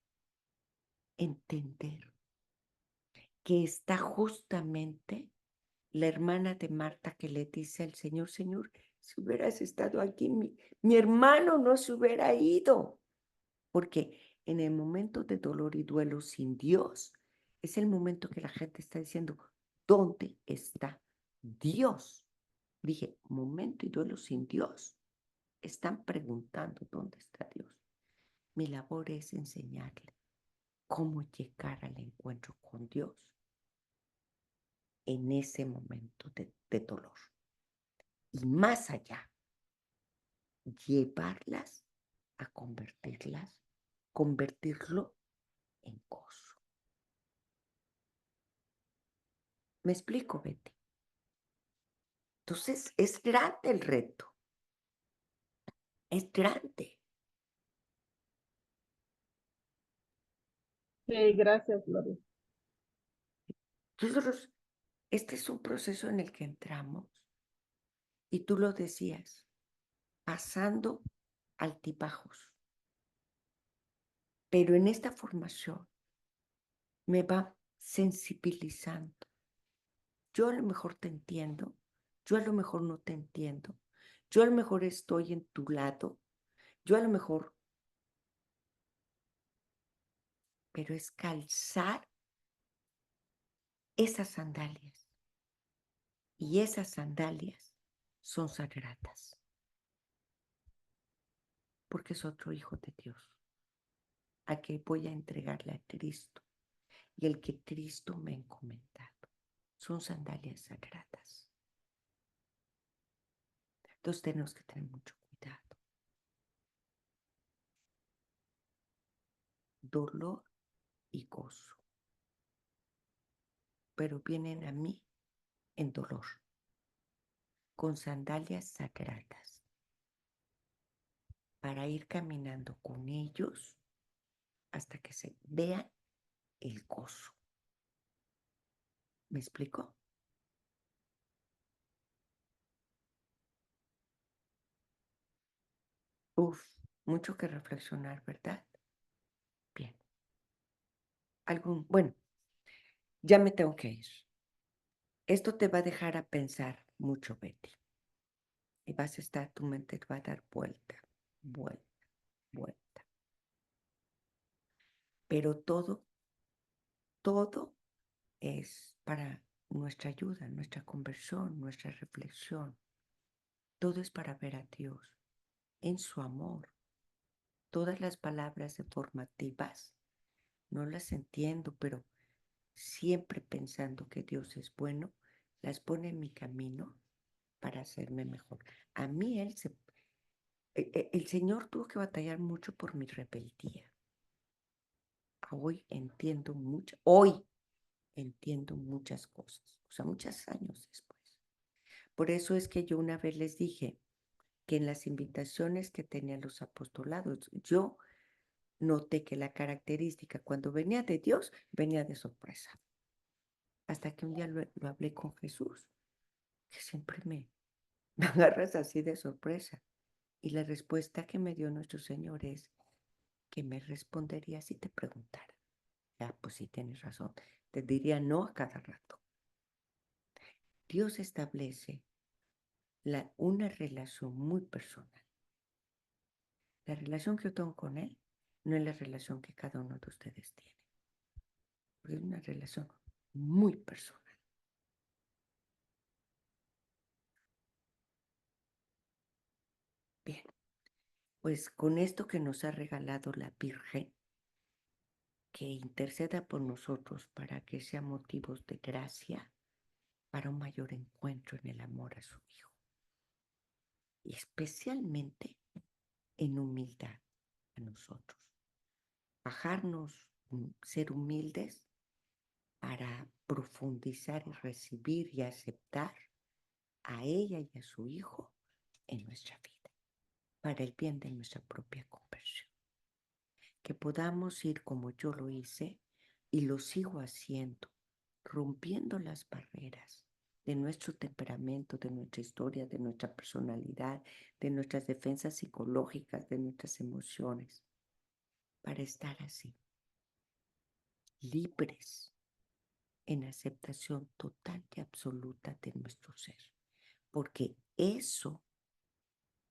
entender que está justamente la hermana de Marta que le dice al Señor, Señor, si hubieras estado aquí, mi hermano no se hubiera ido. Porque en el momento de dolor y duelo sin Dios, es el momento que la gente está diciendo, ¿dónde está Dios? Dije, momento y duelo sin Dios. Están preguntando dónde está Dios. Mi labor es enseñarle cómo llegar al encuentro con Dios en ese momento de dolor. Y más allá, llevarlas a convertirlo en gozo. ¿Me explico, Betty? Entonces, es grande el reto. Es grande. Sí, gracias, Gloria. Nosotros, este es un proceso en el que entramos, y tú lo decías, pasando altibajos. Pero en esta formación me va sensibilizando. Yo a lo mejor te entiendo, yo a lo mejor no te entiendo, yo a lo mejor estoy en tu lado, yo a lo mejor, pero es calzar esas sandalias. Y esas sandalias son sagradas, porque es otro hijo de Dios, a que voy a entregarle a Cristo y el que Cristo me ha encomendado. Son sandalias sagradas. Entonces tenemos que tener mucho cuidado. Dolor y gozo, pero vienen a mí en dolor, con sandalias sagradas, para ir caminando con ellos hasta que se vean el gozo. ¿Me explico? Uf, mucho que reflexionar, ¿verdad? Bien. Bueno, ya me tengo que ir. Esto te va a dejar a pensar mucho, Betty. Y vas a estar, tu mente te va a dar vuelta, vuelta, vuelta. Pero todo es para nuestra ayuda, nuestra conversión, nuestra reflexión. todo es para ver a Dios en su amor. Todas las palabras deformativas no las entiendo, pero siempre pensando que Dios es bueno, las pone en mi camino para hacerme mejor. A mí el Señor tuvo que batallar mucho por mi rebeldía. Hoy entiendo muchas cosas, o sea, muchos años después. Por eso es que yo una vez les dije que en las invitaciones que tenían los apostolados, yo noté que la característica cuando venía de Dios, venía de sorpresa. Hasta que un día lo hablé con Jesús, que siempre me agarras así de sorpresa. Y la respuesta que me dio nuestro Señor es que me respondería si te preguntara. Ya, pues sí tienes razón. Te diría no a cada rato. Dios establece una relación muy personal. La relación que yo tengo con Él no es la relación que cada uno de ustedes tiene. Porque es una relación muy personal. Bien, pues con esto que nos ha regalado la Virgen, que interceda por nosotros para que sea motivos de gracia para un mayor encuentro en el amor a su Hijo. Y especialmente en humildad a nosotros. Bajarnos, ser humildes para profundizar y recibir y aceptar a ella y a su Hijo en nuestra vida, para el bien de nuestra propia conversión. Que podamos ir como yo lo hice y lo sigo haciendo, rompiendo las barreras de nuestro temperamento, de nuestra historia, de nuestra personalidad, de nuestras defensas psicológicas, de nuestras emociones, para estar así, libres, en aceptación total y absoluta de nuestro ser, porque eso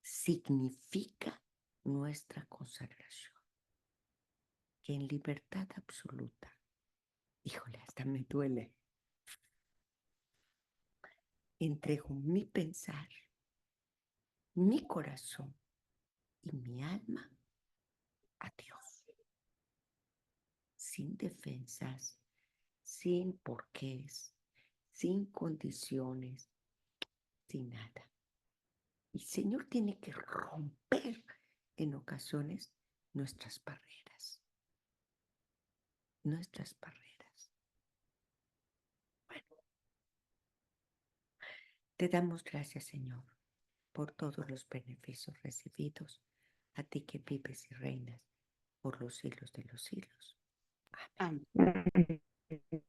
significa nuestra consagración, que en libertad absoluta, híjole, hasta me duele, entrego mi pensar, mi corazón y mi alma a Dios, sin defensas, sin porqués, sin condiciones, sin nada. Y el Señor tiene que romper en ocasiones nuestras barreras. Nuestras barreras. Bueno, te damos gracias, Señor, por todos los beneficios recibidos, a ti que vives y reinas por los siglos de los siglos. Amén. Amén.